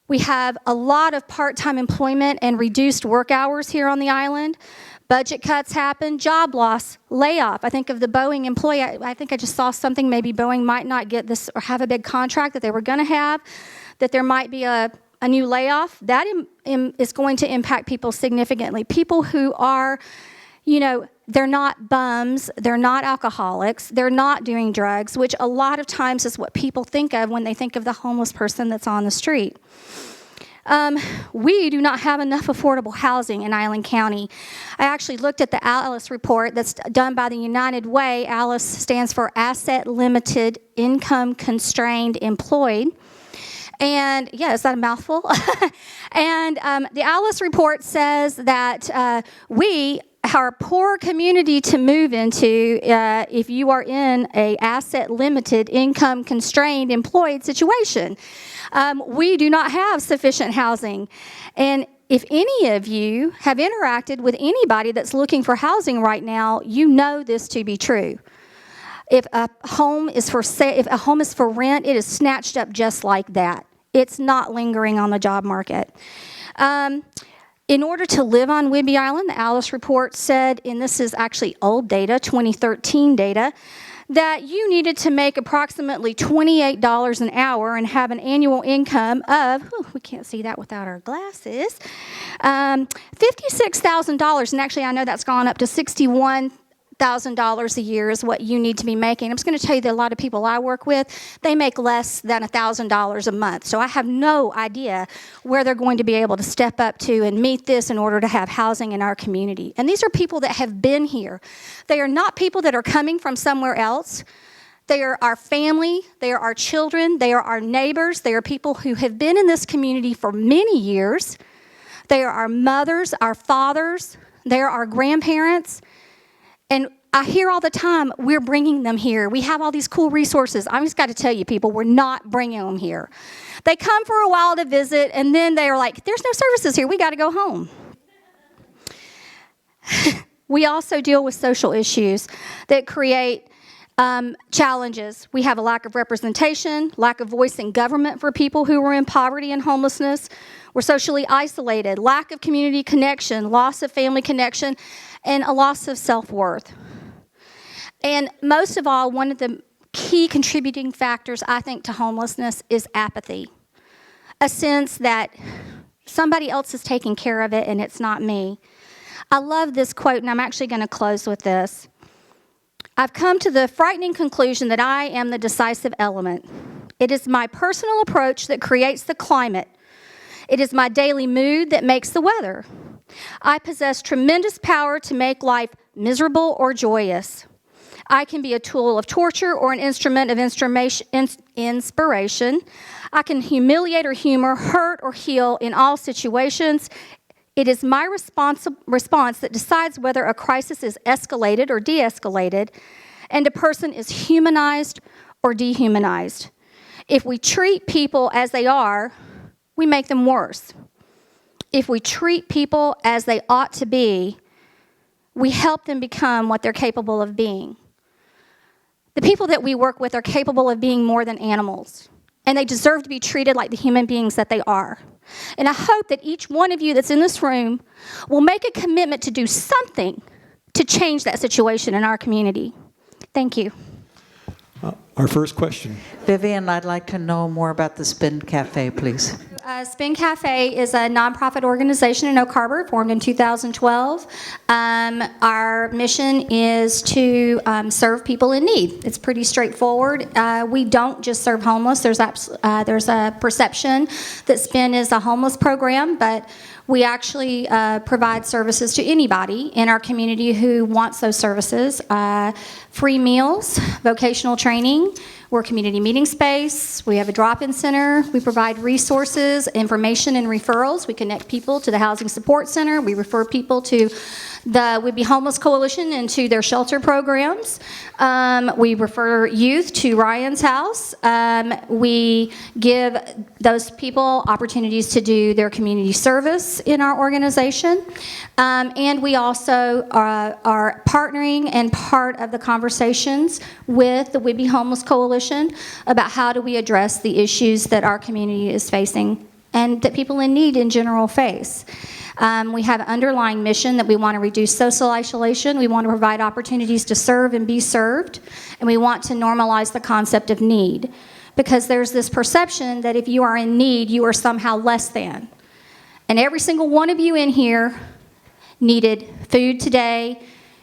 We have a lot of part-time employment and reduced work hours here on the island. Budget cuts happen, job loss, layoff. I think of the Boeing employee. I think I just saw something, maybe Boeing might not get this or have a big contract that they were going to have, that there might be a new layoff. That is going to impact people significantly. People who are, you know, they're not bums, they're not alcoholics, they're not doing drugs, which a lot of times is what people think of when they think of the homeless person that's on the street. We do not have enough affordable housing in Island County. I actually looked at the ALICE report that's done by the United Way. ALICE stands for Asset Limited Income Constrained Employed. And yeah, is that a mouthful? And the ALICE report says that we are a poor community to move into if you are in a asset limited, income constrained, employed situation. We do not have sufficient housing. And if any of you have interacted with anybody that's looking for housing right now, you know this to be true. If a home is for if a home is for rent, it is snatched up just like that. It's not lingering on the job market. In order to live on Whidbey Island, the ALICE report said, and this is actually old data, 2013 data, that you needed to make approximately $28 an hour and have an annual income of, we can't see that without our glasses, $56,000. And actually, I know that's gone up to $61,000 a year is what you need to be making. I'm just going to tell you that a lot of people I work with, they make less than $1,000 a month. So I have no idea where they're going to be able to step up to and meet this in order to have housing in our community. And these are people that have been here. They are not people that are coming from somewhere else. They are our family. They are our children. They are our neighbors. They are people who have been in this community for many years. They are our mothers, our fathers. They are our grandparents. And I hear all the time, we're bringing them here. We have all these cool resources. I just got to tell you, people, we're not bringing them here. They come for a while to visit, and then they are like, there's no services here. We got to go home. We also deal with social issues that create challenges. We have a lack of representation, lack of voice in government for people who are in poverty and homelessness. We're socially isolated, lack of community connection, loss of family connection, and a loss of self-worth. And most of all, one of the key contributing factors, I think, to homelessness is apathy. A sense that somebody else is taking care of it and it's not me. I love this quote, and I'm actually going to close with this. I've come to the frightening conclusion that I am the decisive element. It is my personal approach that creates the climate. It is my daily mood that makes the weather. I possess tremendous power to make life miserable or joyous. I can be a tool of torture or an instrument of inspiration. I can humiliate or humor, hurt or heal in all situations. It is my response that decides whether a crisis is escalated or de-escalated, and a person is humanized or dehumanized. If we treat people as they are, we make them worse. If we treat people as they ought to be, we help them become what they're capable of being. The people that we work with are capable of being more than animals, and they deserve to be treated like the human beings that they are. And I hope that each one of you that's in this room will make a commitment to do something to change that situation in our community. Thank you. Our first question. Vivian, I'd like to know more about the Spin Café, please. Spin Café is a nonprofit organization in Oak Harbor, formed in 2012. Our mission is to serve people in need. It's pretty straightforward. We don't just serve homeless. There's a perception that Spin is a homeless program, but we actually provide services to anybody in our community who wants those services. Free meals, vocational training. We're a community meeting space. We have a drop-in center. We provide resources, information, and referrals. We connect people to the Housing Support Center. We refer people to the Whidbey Homeless Coalition and to their shelter programs. We refer youth to Ryan's house. We give those people opportunities to do their community service in our organization. And we also are partnering and part of the conversations with the Whidbey Homeless Coalition about how do we address the issues that our community is facing and that people in need in general face. We have an underlying mission that we want to reduce social isolation. We want to provide opportunities to serve and be served. And we want to normalize the concept of need. Because there's this perception that if you are in need, you are somehow less than. And every single one of you in here needed food today.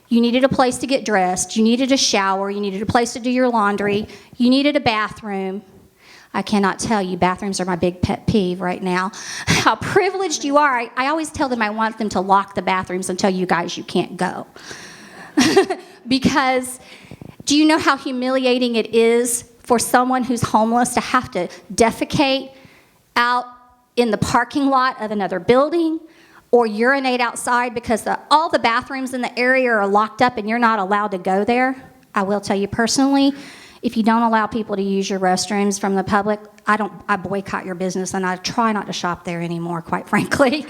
You needed a place to get dressed. You needed a shower. You needed a place to do your laundry. You needed a bathroom. I cannot tell you, bathrooms are my big pet peeve right now. How privileged you are. I always tell them I want them to lock the bathrooms and tell you guys you can't go. Because do you know how humiliating it is for someone who's homeless to have to defecate out in the parking lot of another building or urinate outside because all the bathrooms in the area are locked up and you're not allowed to go there? I will tell you personally, if you don't allow people to use your restrooms from the public, I boycott your business and I try not to shop there anymore, quite frankly.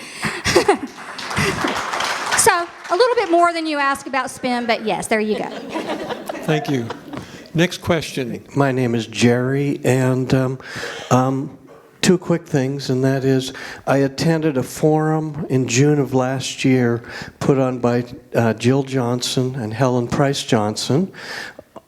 So, a little bit more than you ask about Spin, but yes, there you go. Thank you. Next question. My name is Jerry, and two quick things, and that is I attended a forum in June of last year put on by Jill Johnson and Helen Price Johnson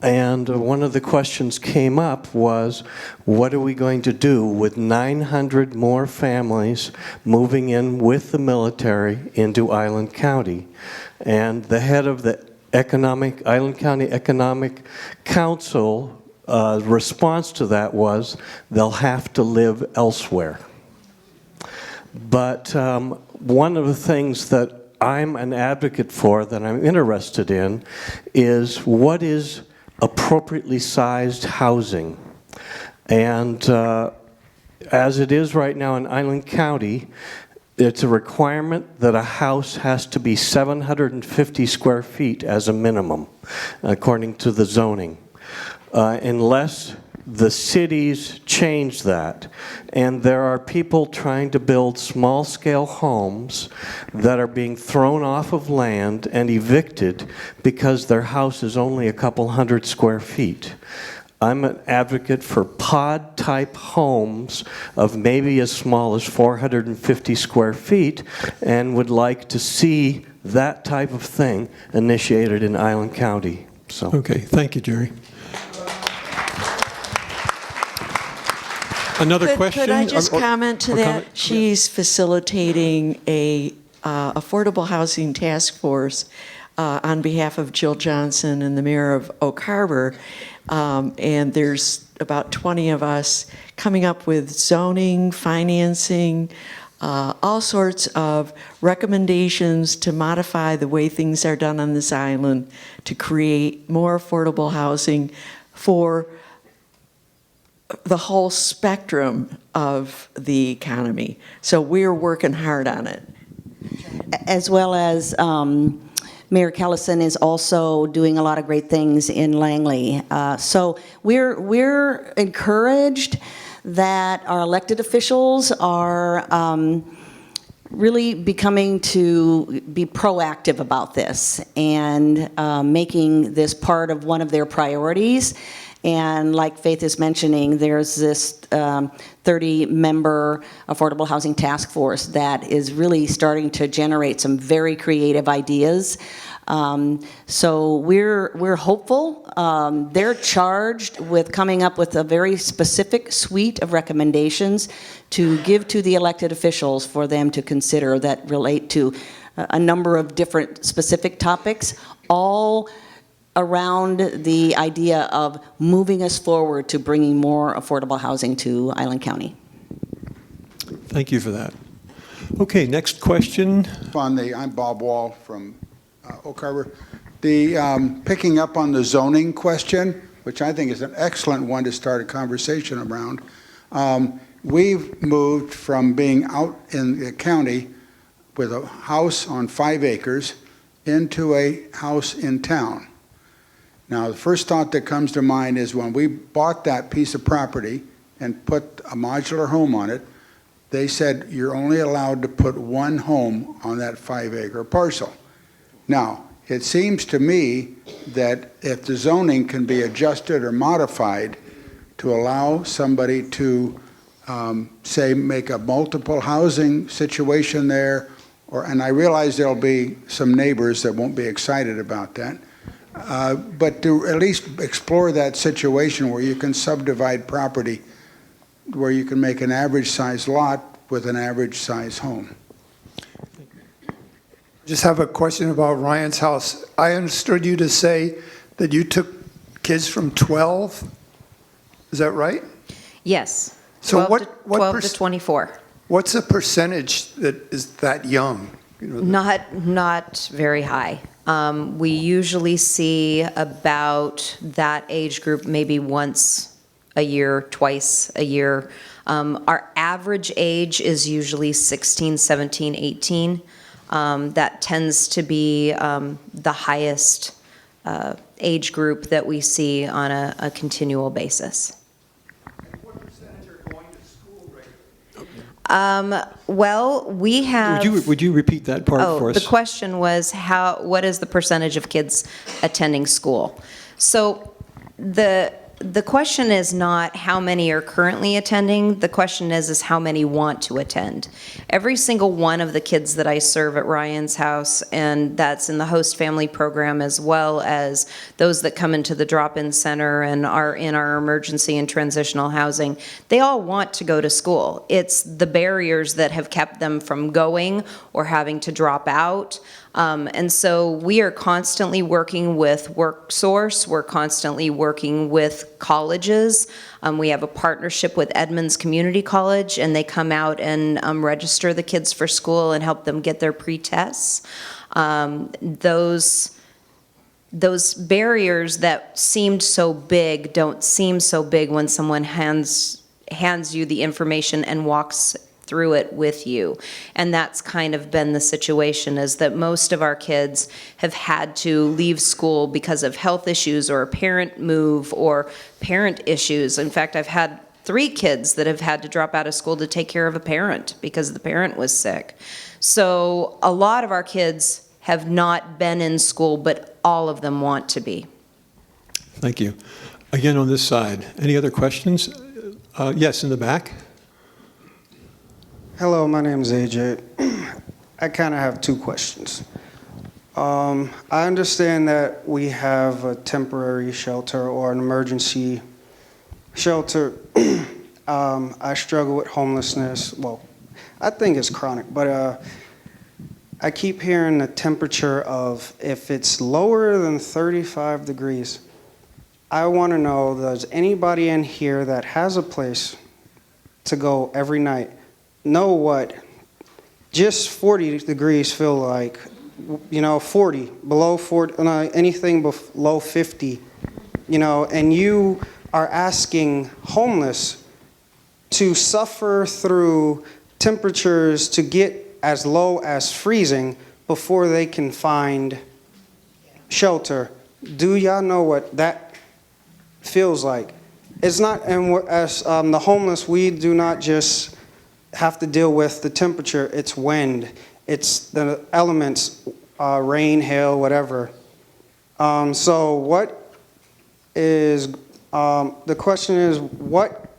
And one of the questions came up was, what are we going to do with 900 more families moving in with the military into Island County? And the head of the Island County Economic Council response to that was, they'll have to live elsewhere. But one of the things that I'm an advocate for, that I'm interested in, is what is appropriately sized housing. And as it is right now in Island County, it's a requirement that a house has to be 750 square feet as a minimum, according to the zoning. Unless the cities change that. And there are people trying to build small-scale homes that are being thrown off of land and evicted because their house is only a couple hundred square feet. I'm an advocate for pod-type homes of maybe as small as 450 square feet, and would like to see that type of thing initiated in Island County. So. Okay, thank you, Jerry. Another question? Could I just Or comment to that? comment? She's facilitating a affordable housing task force on behalf of Jill Johnson and the mayor of Oak Harbor. And there's about 20 of us coming up with zoning, financing, all sorts of recommendations to modify the way things are done on this island to create more affordable housing for the whole spectrum of the economy. So we're working hard on it. As well as Mayor Callison is also doing a lot of great things in Langley. So we're encouraged that our elected officials are really becoming to be proactive about this and making this part of one of their priorities. And like Faith is mentioning, there's this 30-member affordable housing task force that is really starting to generate some very creative ideas. So we're hopeful. They're charged with coming up with a very specific suite of recommendations to give to the elected officials for them to consider that relate to a number of different specific topics, all around the idea of moving us forward to bringing more affordable housing to Island County. Thank you for that. Okay, next question. I'm Bob Wall from Oak Harbor. Picking up on the zoning question, which I think is an excellent one to start a conversation around. We've moved from being out in the county with a house on 5 acres into a house in town. Now, the first thought that comes to mind is when we bought that piece of property and put a modular home on it, they said you're only allowed to put one home on that 5-acre parcel. Now, it seems to me that if the zoning can be adjusted or modified to allow somebody to, say, make a multiple housing situation there, and I realize there'll be some neighbors that won't be excited about that, but to at least explore that situation where you can subdivide property, where you can make an average size lot with an average size home. Just have a question about Ryan's house. I understood you to say that you took kids from 12. Is that right? Yes. So 12 to 24. What's the percentage that is that young? You know, Not very high. We usually see about that age group maybe once a year, twice a year. Our average age is usually 16, 17, 18. That tends to be the highest age group that we see on a continual basis. what percentage are going to school regularly? Well, we have... Would you repeat that part for us? The question was what is the percentage of kids attending school? So the the question is not how many are currently attending. The question is how many want to attend. Every single one of the kids that I serve at Ryan's house, and that's in the host family program, as well as those that come into the drop-in center and are in our emergency and transitional housing, they all want to go to school. It's the barriers that have kept them from going or having to drop out. And so we are constantly working with WorkSource. We're constantly working with colleges. We have a partnership with Edmonds Community College, and they come out and register the kids for school and help them get their pre-tests. Those barriers that seemed so big don't seem so big when someone hands you the information and walks through it with you. And that's kind of been the situation, is that most of our kids have had to leave school because of health issues or a parent move or parent issues. In fact, I've had 3 kids that have had to drop out of school to take care of a parent because the parent was sick. So a lot of our kids have not been in school, but all of them want to be. Thank you. Again, on this side, any other questions? Yes, in the back. Hello, my name is AJ. I kind of have 2 questions. I understand that we have a temporary shelter or an emergency shelter. I struggle with homelessness. Well, I think it's chronic, but I keep hearing the temperature of if it's lower than 35 degrees. I want to know, does anybody in here that has a place to go every night know what just 40 degrees feel like? 40, below 40, anything below 50, and you are asking homeless to suffer through temperatures to get as low as freezing before they can find shelter. Do y'all know what that feels like? It's not, and as the homeless, we do not just have to deal with the temperature, it's wind, it's the elements, rain, hail, whatever. So what is, the question is, what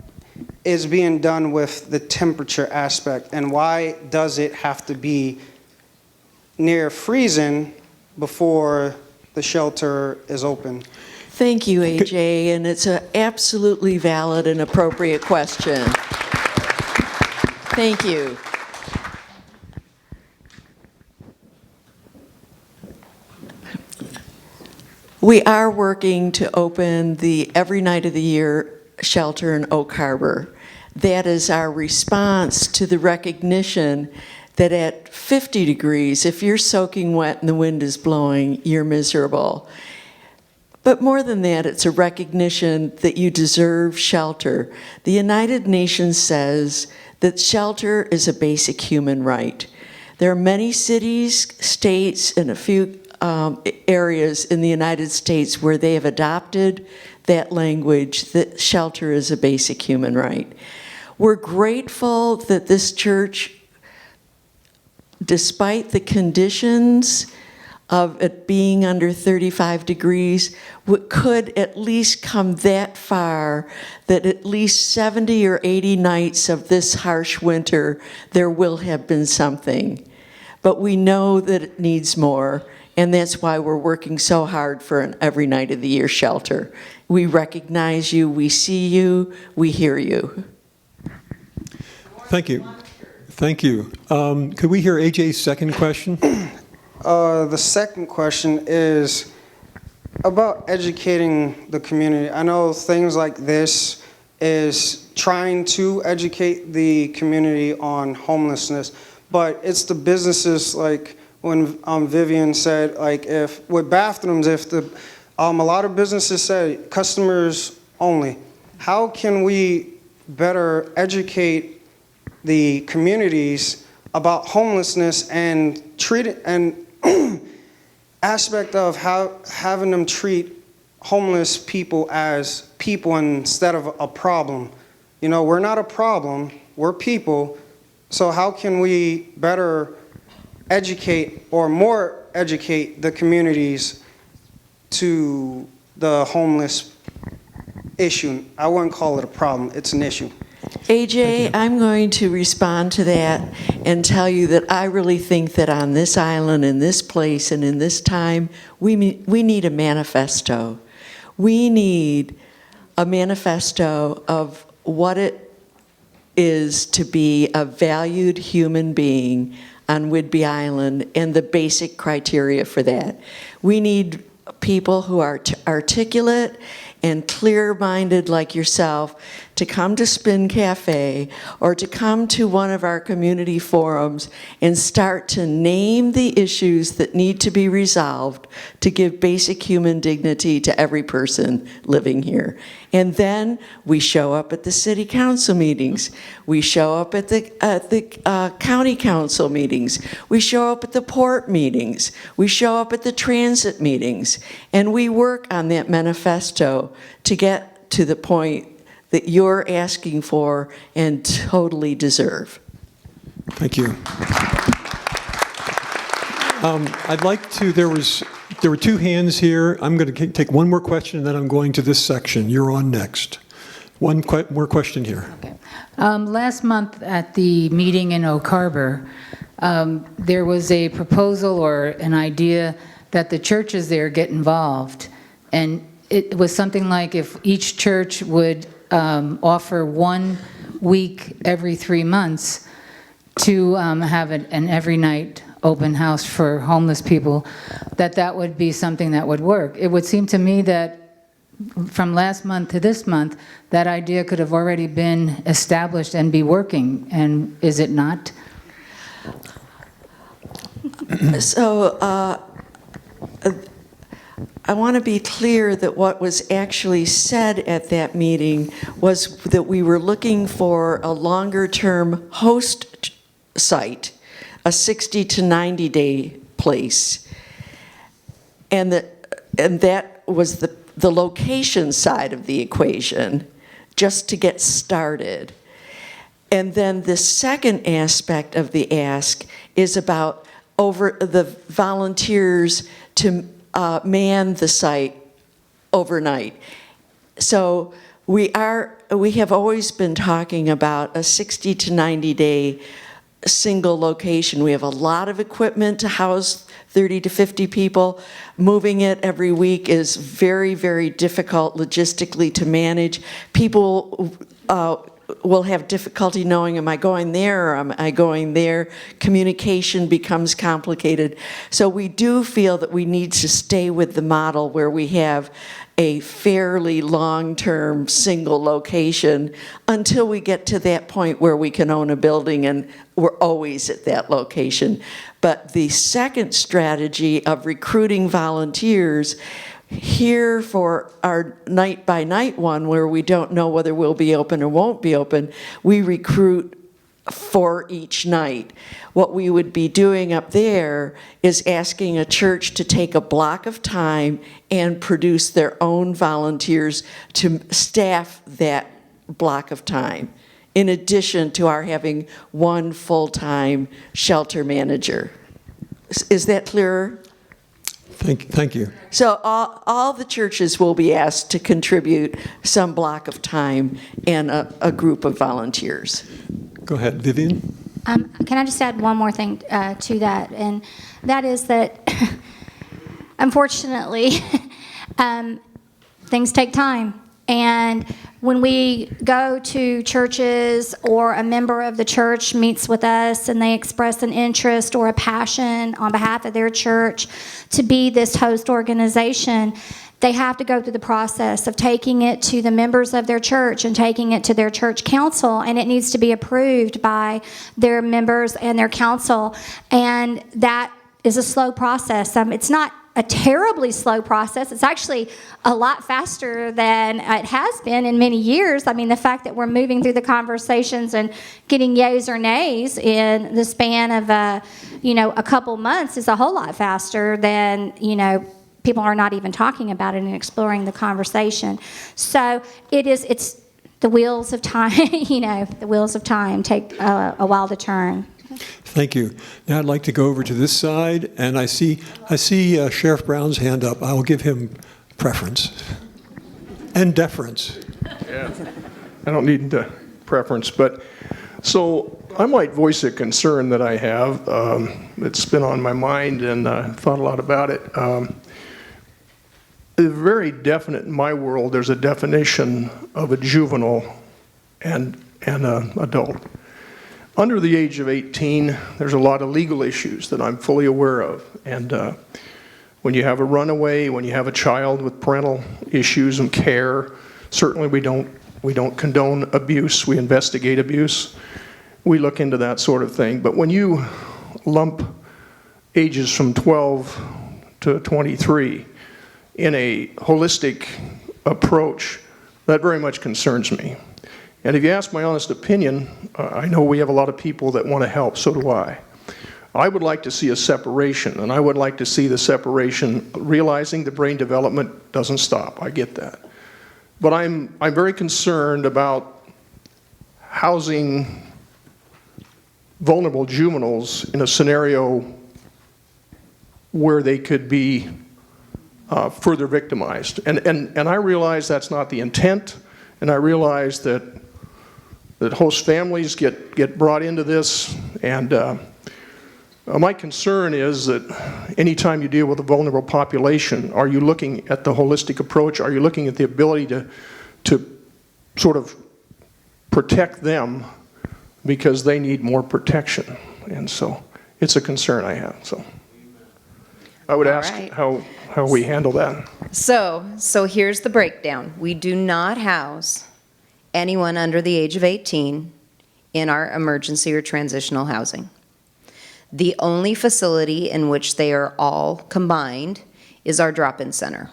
is being done with the temperature aspect, and why does it have to be near freezing before the shelter is open? Thank you, AJ, and it's an absolutely valid and appropriate question. Thank you. We are working to open the every night of the year shelter in Oak Harbor. That is our response to the recognition that at 50 degrees, if you're soaking wet and the wind is blowing, you're miserable. But more than that, it's a recognition that you deserve shelter. The United Nations says that shelter is a basic human right. There are many cities, states, and a few areas in the United States where they have adopted that language, that shelter is a basic human right. We're grateful that this church, despite the conditions of it being under 35 degrees, could at least come that far that at least 70 or 80 nights of this harsh winter, there will have been something. But we know that it needs more, and that's why we're working so hard for an every night of the year shelter. We recognize you, we see you, we hear you. Thank you. Thank you. Could we hear AJ's second question? The second question is about educating the community. I know things like this is trying to educate the community on homelessness, but it's the businesses, like when Vivian said, like if with bathrooms, if the a lot of businesses say customers only. How can we better educate the communities about homelessness and treat it, and aspect of how having them treat homeless people as people instead of a problem? We're not a problem, we're people. So how can we better educate or more educate the communities to the homeless issue. I wouldn't call it a problem. It's an issue. AJ, I'm going to respond to that and tell you that I really think that on this island, in this place, and in this time, we need a manifesto. We need a manifesto of what it is to be a valued human being on Whidbey Island and the basic criteria for that. We need people who are articulate and clear-minded like yourself to come to Spin Café or to come to one of our community forums and start to name the issues that need to be resolved to give basic human dignity to every person living here. And then we show up at the city council meetings. We show up at the county council meetings. We show up at the port meetings. We show up at the transit meetings. And we work on that manifesto to get to the point that you're asking for and totally deserve. Thank you. I'd like to, there were two hands here. I'm going to take one more question, and then I'm going to this section. You're on next. One more question here. Okay. Last month at the meeting in Oak Harbor, there was a proposal or an idea that the churches there get involved. And it was something like if each church would offer 1 week every 3 months to have an every night open house for homeless people, that would be something that would work. It would seem to me that from last month to this month, that idea could have already been established and be working, and is it not? So I want to be clear that what was actually said at that meeting was that we were looking for a longer-term host site, a 60 to 90 day place, and that was the location side of the equation, just to get started. And then the second aspect of the ask is about over the volunteers to man the site overnight. So we have always been talking about a 60 to 90 day single location. We have a lot of equipment to house 30 to 50 people. Moving it every week is very, very difficult logistically to manage. People will have difficulty knowing, am I going there or am I going there? Communication becomes complicated. So we do feel that we need to stay with the model where we have a fairly long-term single location until we get to that point where we can own a building and we're always at that location. But the second strategy of recruiting volunteers here for our night-by-night one, where we don't know whether we'll be open or won't be open, we recruit for each night. What we would be doing up there is asking a church to take a block of time and produce their own volunteers to staff that block of time, in addition to our having one full-time shelter manager. Is that clearer? Thank you. So all the churches will be asked to contribute some block of time and a group of volunteers. Go ahead, Vivian. Can I just add one more thing to that? And that is that, unfortunately, things take time. And when we go to churches or a member of the church meets with us and they express an interest or a passion on behalf of their church to be this host organization, they have to go through the process of taking it to the members of their church and taking it to their church council, and it needs to be approved by their members and their council. And that is a slow process. It's not a terribly slow process. It's actually a lot faster than it has been in many years. I mean, the fact that we're moving through the conversations and getting yays or nays in the span of a couple months is a whole lot faster than, people are not even talking about it and exploring the conversation. So it's the wheels of time, the wheels of time take a while to turn. Thank you. Now I'd like to go over to this side, and I see Sheriff Brown's hand up. I will give him preference. And deference. Yeah, I don't need preference, but so I might voice a concern that I have. It's been on my mind and thought a lot about it. Very definite in my world, there's a definition of a juvenile and an adult. Under the age of 18, there's a lot of legal issues that I'm fully aware of. And when you have a runaway, when you have a child with parental issues and care, certainly we don't condone abuse, we investigate abuse. We look into that sort of thing. But when you lump ages from 12 to 23 in a holistic approach, that very much concerns me. And if you ask my honest opinion, I know we have a lot of people that want to help, so do I. I would like to see a separation, and I would like to see the separation realizing the brain development doesn't stop. I get that. But I'm very concerned about housing vulnerable juveniles in a scenario where they could be further victimized. And I realize that's not the intent, and I realize that host families get brought into this, and my concern is that anytime you deal with a vulnerable population, are you looking at the holistic approach? Are you looking at the ability to sort of protect them because they need more protection? And so it's a concern I have. So I would ask how we handle that. So here's the breakdown. We do not house anyone under the age of 18 in our emergency or transitional housing. The only facility in which they are all combined is our drop-in center.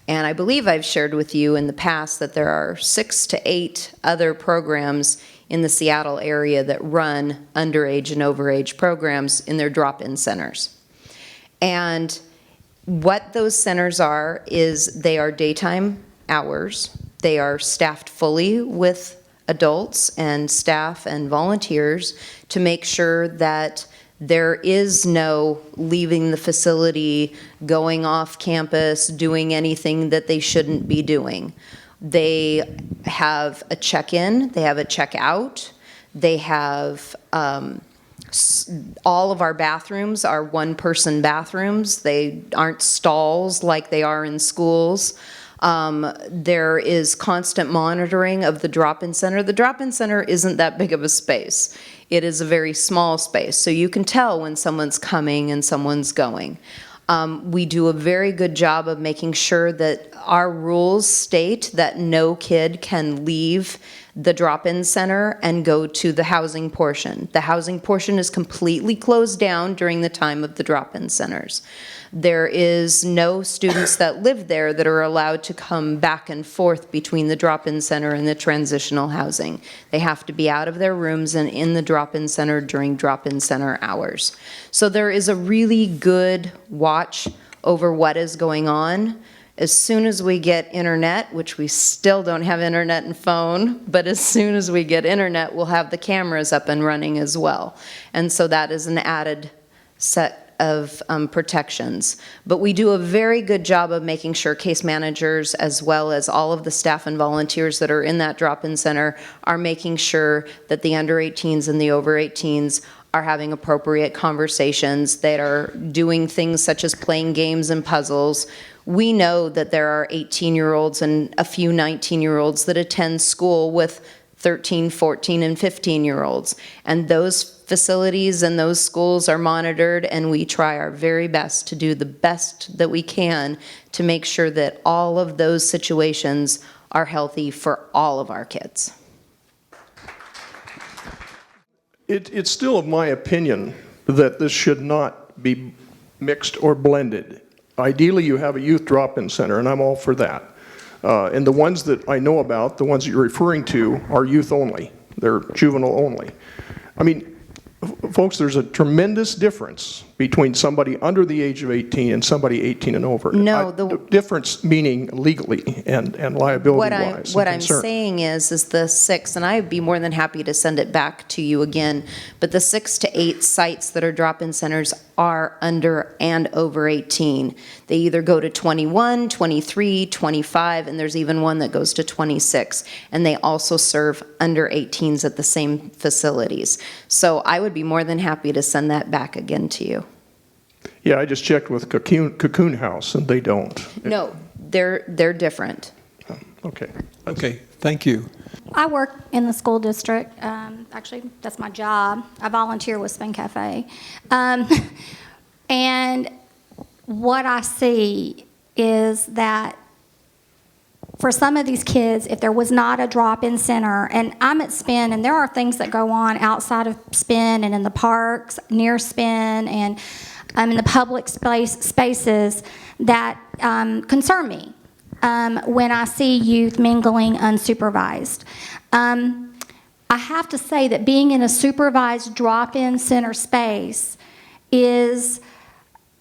And I believe I've shared with you in the past that there are 6 to 8 other programs in the Seattle area that run underage and overage programs in their drop-in centers. And what those centers are is they are daytime hours. They are staffed fully with adults and staff and volunteers to make sure that there is no leaving the facility, going off campus, doing anything that they shouldn't be doing. They have a check-in, they have a check-out, they have all of our bathrooms are one-person bathrooms. They aren't stalls like they are in schools. There is constant monitoring of the drop-in center. The drop-in center isn't that big of a space. It is a very small space, so you can tell when someone's coming and someone's going. We do a very good job of making sure that our rules state that no kid can leave the drop-in center and go to the housing portion. The housing portion is completely closed down during the time of the drop-in centers. There is no students that live there that are allowed to come back and forth between the drop-in center and the transitional housing. They have to be out of their rooms and in the drop-in center during drop-in center hours. So there is a really good watch over what is going on. As soon as we get internet, which we still don't have internet and phone, but as soon as we get internet, we'll have the cameras up and running as well. And so that is an added set of protections. But we do a very good job of making sure case managers, as well as all of the staff and volunteers that are in that drop-in center, are making sure that the under 18s and the over 18s are having appropriate conversations, that are doing things such as playing games and puzzles. We know that there are 18-year-olds and a few 19-year-olds that attend school with 13, 14, and 15-year-olds. And those facilities and those schools are monitored, and we try our very best to do the best that we can to make sure that all of those situations are healthy for all of our kids. It's still of my opinion that this should not be mixed or blended. Ideally, you have a youth drop-in center, and I'm all for that. And the ones that I know about, the ones that you're referring to, are youth only. They're juvenile only. I mean, folks, there's a tremendous difference between somebody under the age of 18 and somebody 18 and over. No, the difference meaning legally and liability-wise. What I'm saying is the 6, and I'd be more than happy to send it back to you again, but the 6 to 8 sites that are drop-in centers are under and over 18. They either go to 21, 23, 25, and there's even one that goes to 26, and they also serve under 18s at the same facilities. So I would be more than happy to send that back again to you. Yeah, I just checked with Cocoon House, and they don't. No, they're different. Okay. Okay, thank you. I work in the school district. Actually, that's my job. I volunteer with Spin Café. And what I see is that for some of these kids, if there was not a drop-in center, and I'm at Spin, and there are things that go on outside of Spin and in the parks, near Spin, and in the public spaces that concern me when I see youth mingling unsupervised. I have to say that being in a supervised drop-in center space is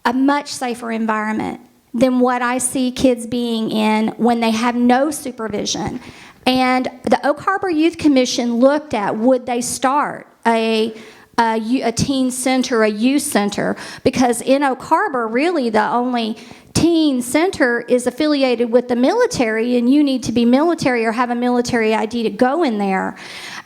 a much safer environment than what I see kids being in when they have no supervision. And the Oak Harbor Youth Commission looked at, would they start a teen center, a youth center, because in Oak Harbor, really the only teen center is affiliated with the military, and you need to be military or have a military ID to go in there.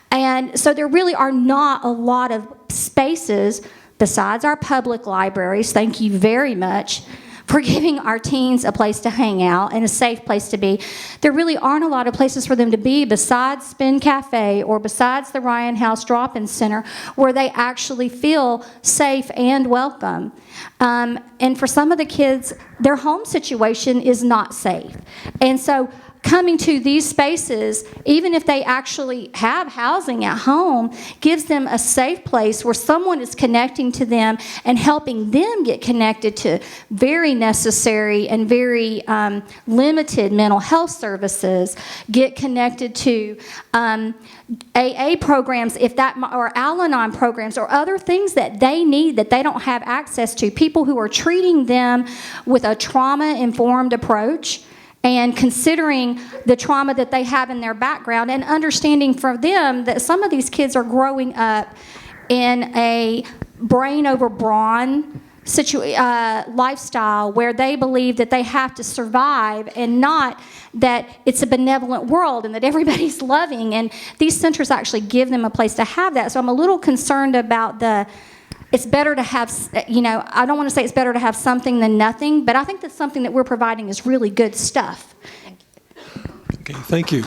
And so there really are not a lot of spaces besides our public libraries. Thank you very much for giving our teens a place to hang out and a safe place to be. There really aren't a lot of places for them to be besides Spin Café or besides the Ryan House Drop-In Center where they actually feel safe and welcome. And for some of the kids, their home situation is not safe. And so coming to these spaces, even if they actually have housing at home, gives them a safe place where someone is connecting to them and helping them get connected to very necessary and very limited mental health services, get connected to AA programs, if that, or Al-Anon programs, or other things that they need that they don't have access to, people who are treating them with a trauma-informed approach, and considering the trauma that they have in their background and understanding for them that some of these kids are growing up in a brain over brawn lifestyle where they believe that they have to survive and not that it's a benevolent world and that everybody's loving. And these centers actually give them a place to have that. So I'm a little concerned about it's better to have, I don't want to say it's better to have something than nothing, but I think that something that we're providing is really good stuff. Okay, thank you.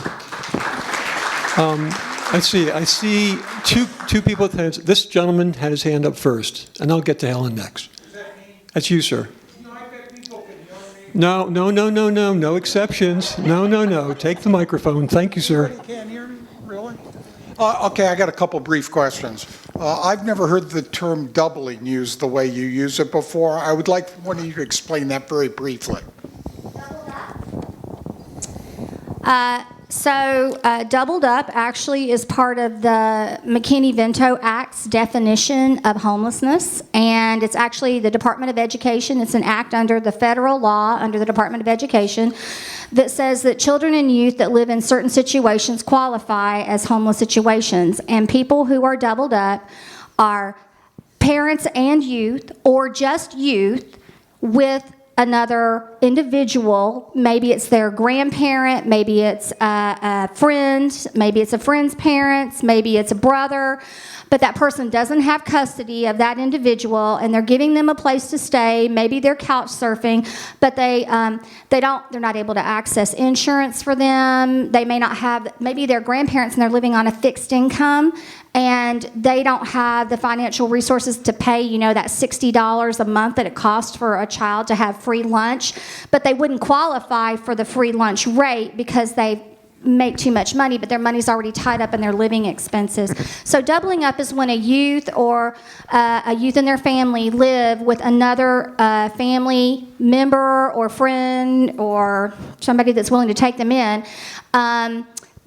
Let's see, I see two people with hands. This gentleman had his hand up first, and I'll get to Helen next. Is that me? That's you, sir. No, I bet people can hear me. No exceptions. No. Take the microphone. Thank you, sir. Everybody can't hear me? Really? Okay, I got a couple brief questions. I've never heard the term doubling used the way you use it before. I would like one of you to explain that very briefly. Doubled up actually is part of the McKinney-Vento Act's definition of homelessness, and it's actually the Department of Education. It's an act under the federal law, under the Department of Education, that says that children and youth that live in certain situations qualify as homeless situations, and people who are doubled up are parents and youth, or just youth with another individual. Maybe it's their grandparent, maybe it's a friend, maybe it's a friend's parents, maybe it's a brother, but that person doesn't have custody of that individual and they're giving them a place to stay. Maybe they're couch surfing, but they're not able to access insurance for them. They may not have, maybe they're grandparents and they're living on a fixed income and they don't have the financial resources to pay, that $60 a month that it costs for a child to have free lunch, but they wouldn't qualify for the free lunch rate because they make too much money, but their money's already tied up in their living expenses. So doubling up is when a youth or a youth and their family live with another family member or friend or somebody that's willing to take them in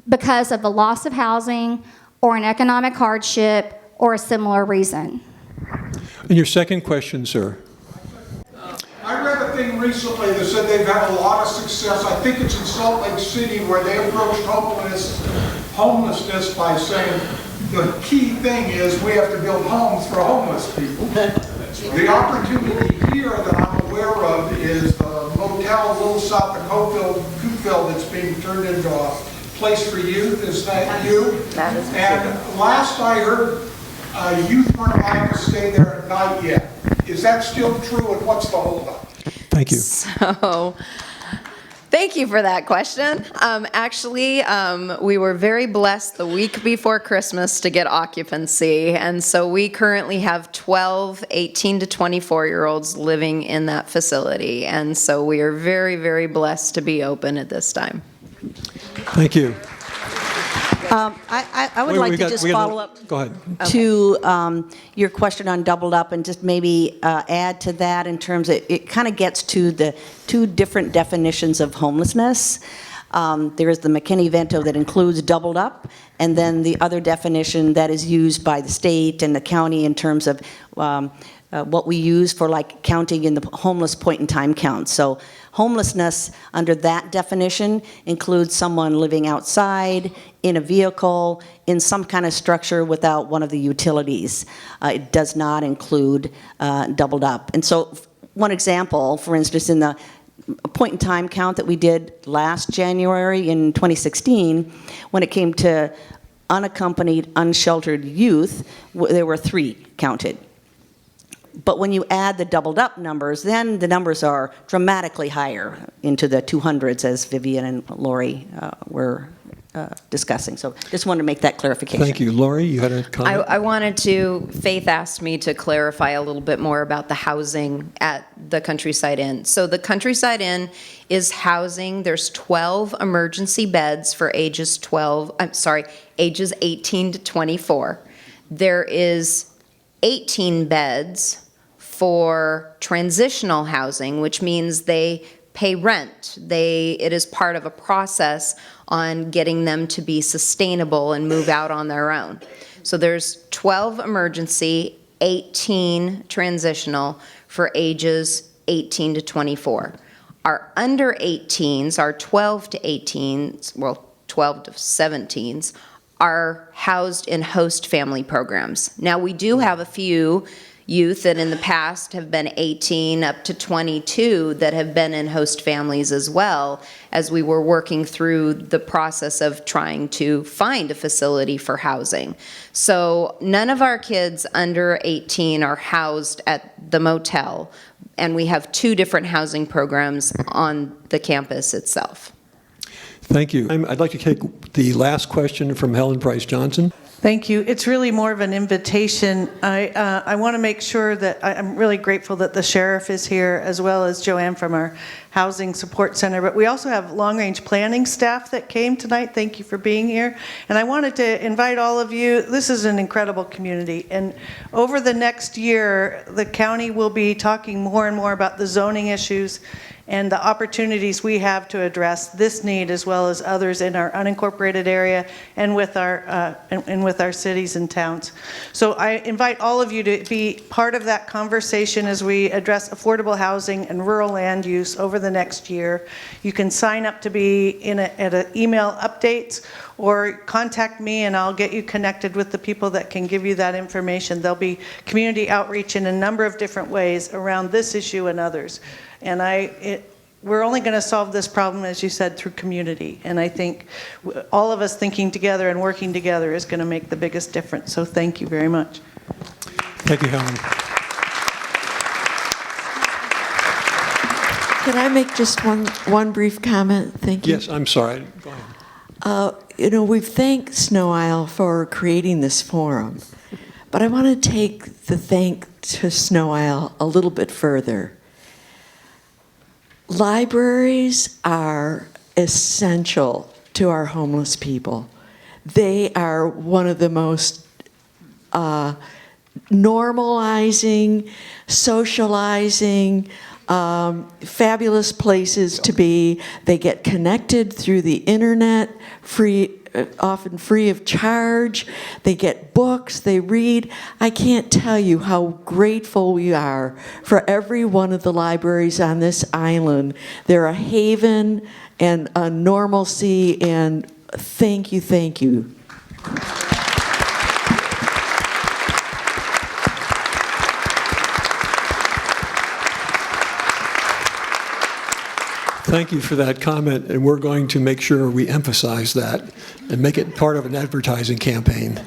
because of the loss of housing or an economic hardship or a similar reason. And your second question, sir? thing recently that said they've had a lot of success. I think it's in Salt Lake City where they approached homelessness by saying the key thing is we have to build homes for homeless people. The opportunity here that I'm aware of is the motel a little south of Cookville that's being turned into a place for youth. Is that you? That is. And last I heard, youth weren't allowed to stay there at night yet. Is that still true, and what's the holdup? Thank you. So, thank you for that question. Actually, we were very blessed the week before Christmas to get occupancy, and so we currently have 12 18 to 24-year-olds living in that facility, and so we are very, very blessed to be open at this time. Thank you. I would like to just follow up Go ahead. to your question on doubled up and just maybe add to that in terms of, it kind of gets to the two different definitions of homelessness. There is the McKinney-Vento that includes doubled up, and then the other definition that is used by the state and the county in terms of what we use for like counting in the homeless point in time count. So homelessness under that definition includes someone living outside, in a vehicle, in some kind of structure without one of the utilities. It does not include doubled up. And so one example, for instance, in the point in time count that we did last January in 2016, when it came to unaccompanied, unsheltered youth, there were 3 counted. But when you add the doubled up numbers, then the numbers are dramatically higher, into the 200s, as Vivian and Laurie were discussing. So just wanted to make that clarification. Thank you. Laurie, you had a comment? I wanted to, Faith asked me to clarify a little bit more about the housing at the Countryside Inn. So the Countryside Inn is housing, there's 12 emergency beds for ages 18 to 24. There is 18 beds for transitional housing, which means they pay rent. It is part of a process on getting them to be sustainable and move out on their own. So there's 12 emergency, 18 transitional for ages 18 to 24. Our under 18s, our 12 to 18s, well, 12 to 17s, are housed in host family programs. Now, we do have a few youth that in the past have been 18 up to 22 that have been in host families as well, as we were working through the process of trying to find a facility for housing. So none of our kids under 18 are housed at the motel, and we have 2 different housing programs on the campus itself. Thank you. I'd like to take the last question from Helen Price Johnson. Thank you. It's really more of an invitation. I want to make sure that I'm really grateful that the sheriff is here, as well as Joanne from our Housing Support Center. But we also have long-range planning staff that came tonight. Thank you for being here. And I wanted to invite all of you. This is an incredible community. And over the next year, the county will be talking more and more about the zoning issues and the opportunities we have to address this need as well as others in our unincorporated area and with our cities and towns. So I invite all of you to be part of that conversation as we address affordable housing and rural land use over the next year. You can sign up to be at an email updates, or contact me and I'll get you connected with the people that can give you that information. There'll be community outreach in a number of different ways around this issue and others. And we're only going to solve this problem, as you said, through community. And I think all of us thinking together and working together is going to make the biggest difference. So thank you very much. Thank you, Helen. Can I make just one brief comment? Thank you. Yes, I'm sorry. Go ahead. We've thanked Sno-Isle for creating this forum, but I want to take the thank to Sno-Isle a little bit further. Libraries are essential to our homeless people. They are one of the most normalizing, socializing, fabulous places to be. They get connected through the internet, often free of charge. They get books, they read. I can't tell you how grateful we are for every one of the libraries on this island. They're a haven and a normalcy, and thank you, thank you. Thank you for that comment, and we're going to make sure we emphasize that and make it part of an advertising campaign.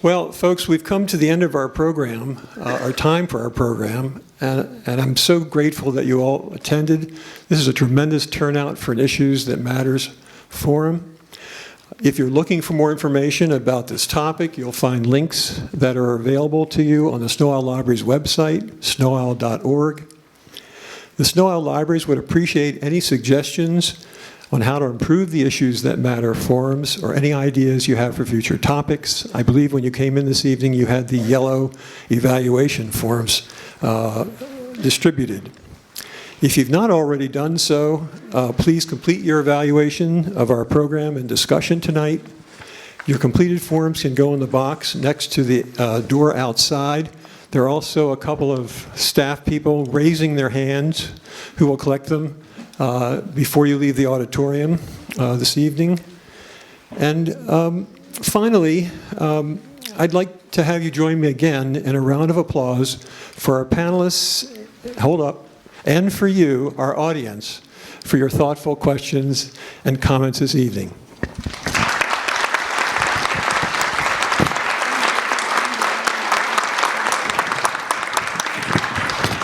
Well, folks, we've come to the end of our program, our time for our program, and I'm so grateful that you all attended. This is a tremendous turnout for an Issues That Matters forum. If you're looking for more information about this topic, you'll find links that are available to you on the Sno-Isle Library's website, snoisle.org. The Sno-Isle Libraries would appreciate any suggestions on how to improve the Issues That Matter forums or any ideas you have for future topics. I believe when you came in this evening, you had the yellow evaluation forms distributed. If you've not already done so, please complete your evaluation of our program and discussion tonight. Your completed forms can go in the box next to the door outside. There are also a couple of staff people raising their hands who will collect them before you leave the auditorium this evening. And finally, I'd like to have you join me again in a round of applause for our panelists, hold up, and for you, our audience, for your thoughtful questions and comments this evening.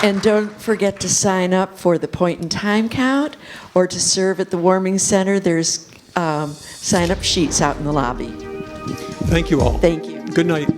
And don't forget to sign up for the point in time count or to serve at the warming center. There's sign-up sheets out in the lobby. Thank you all. Thank you. Good night.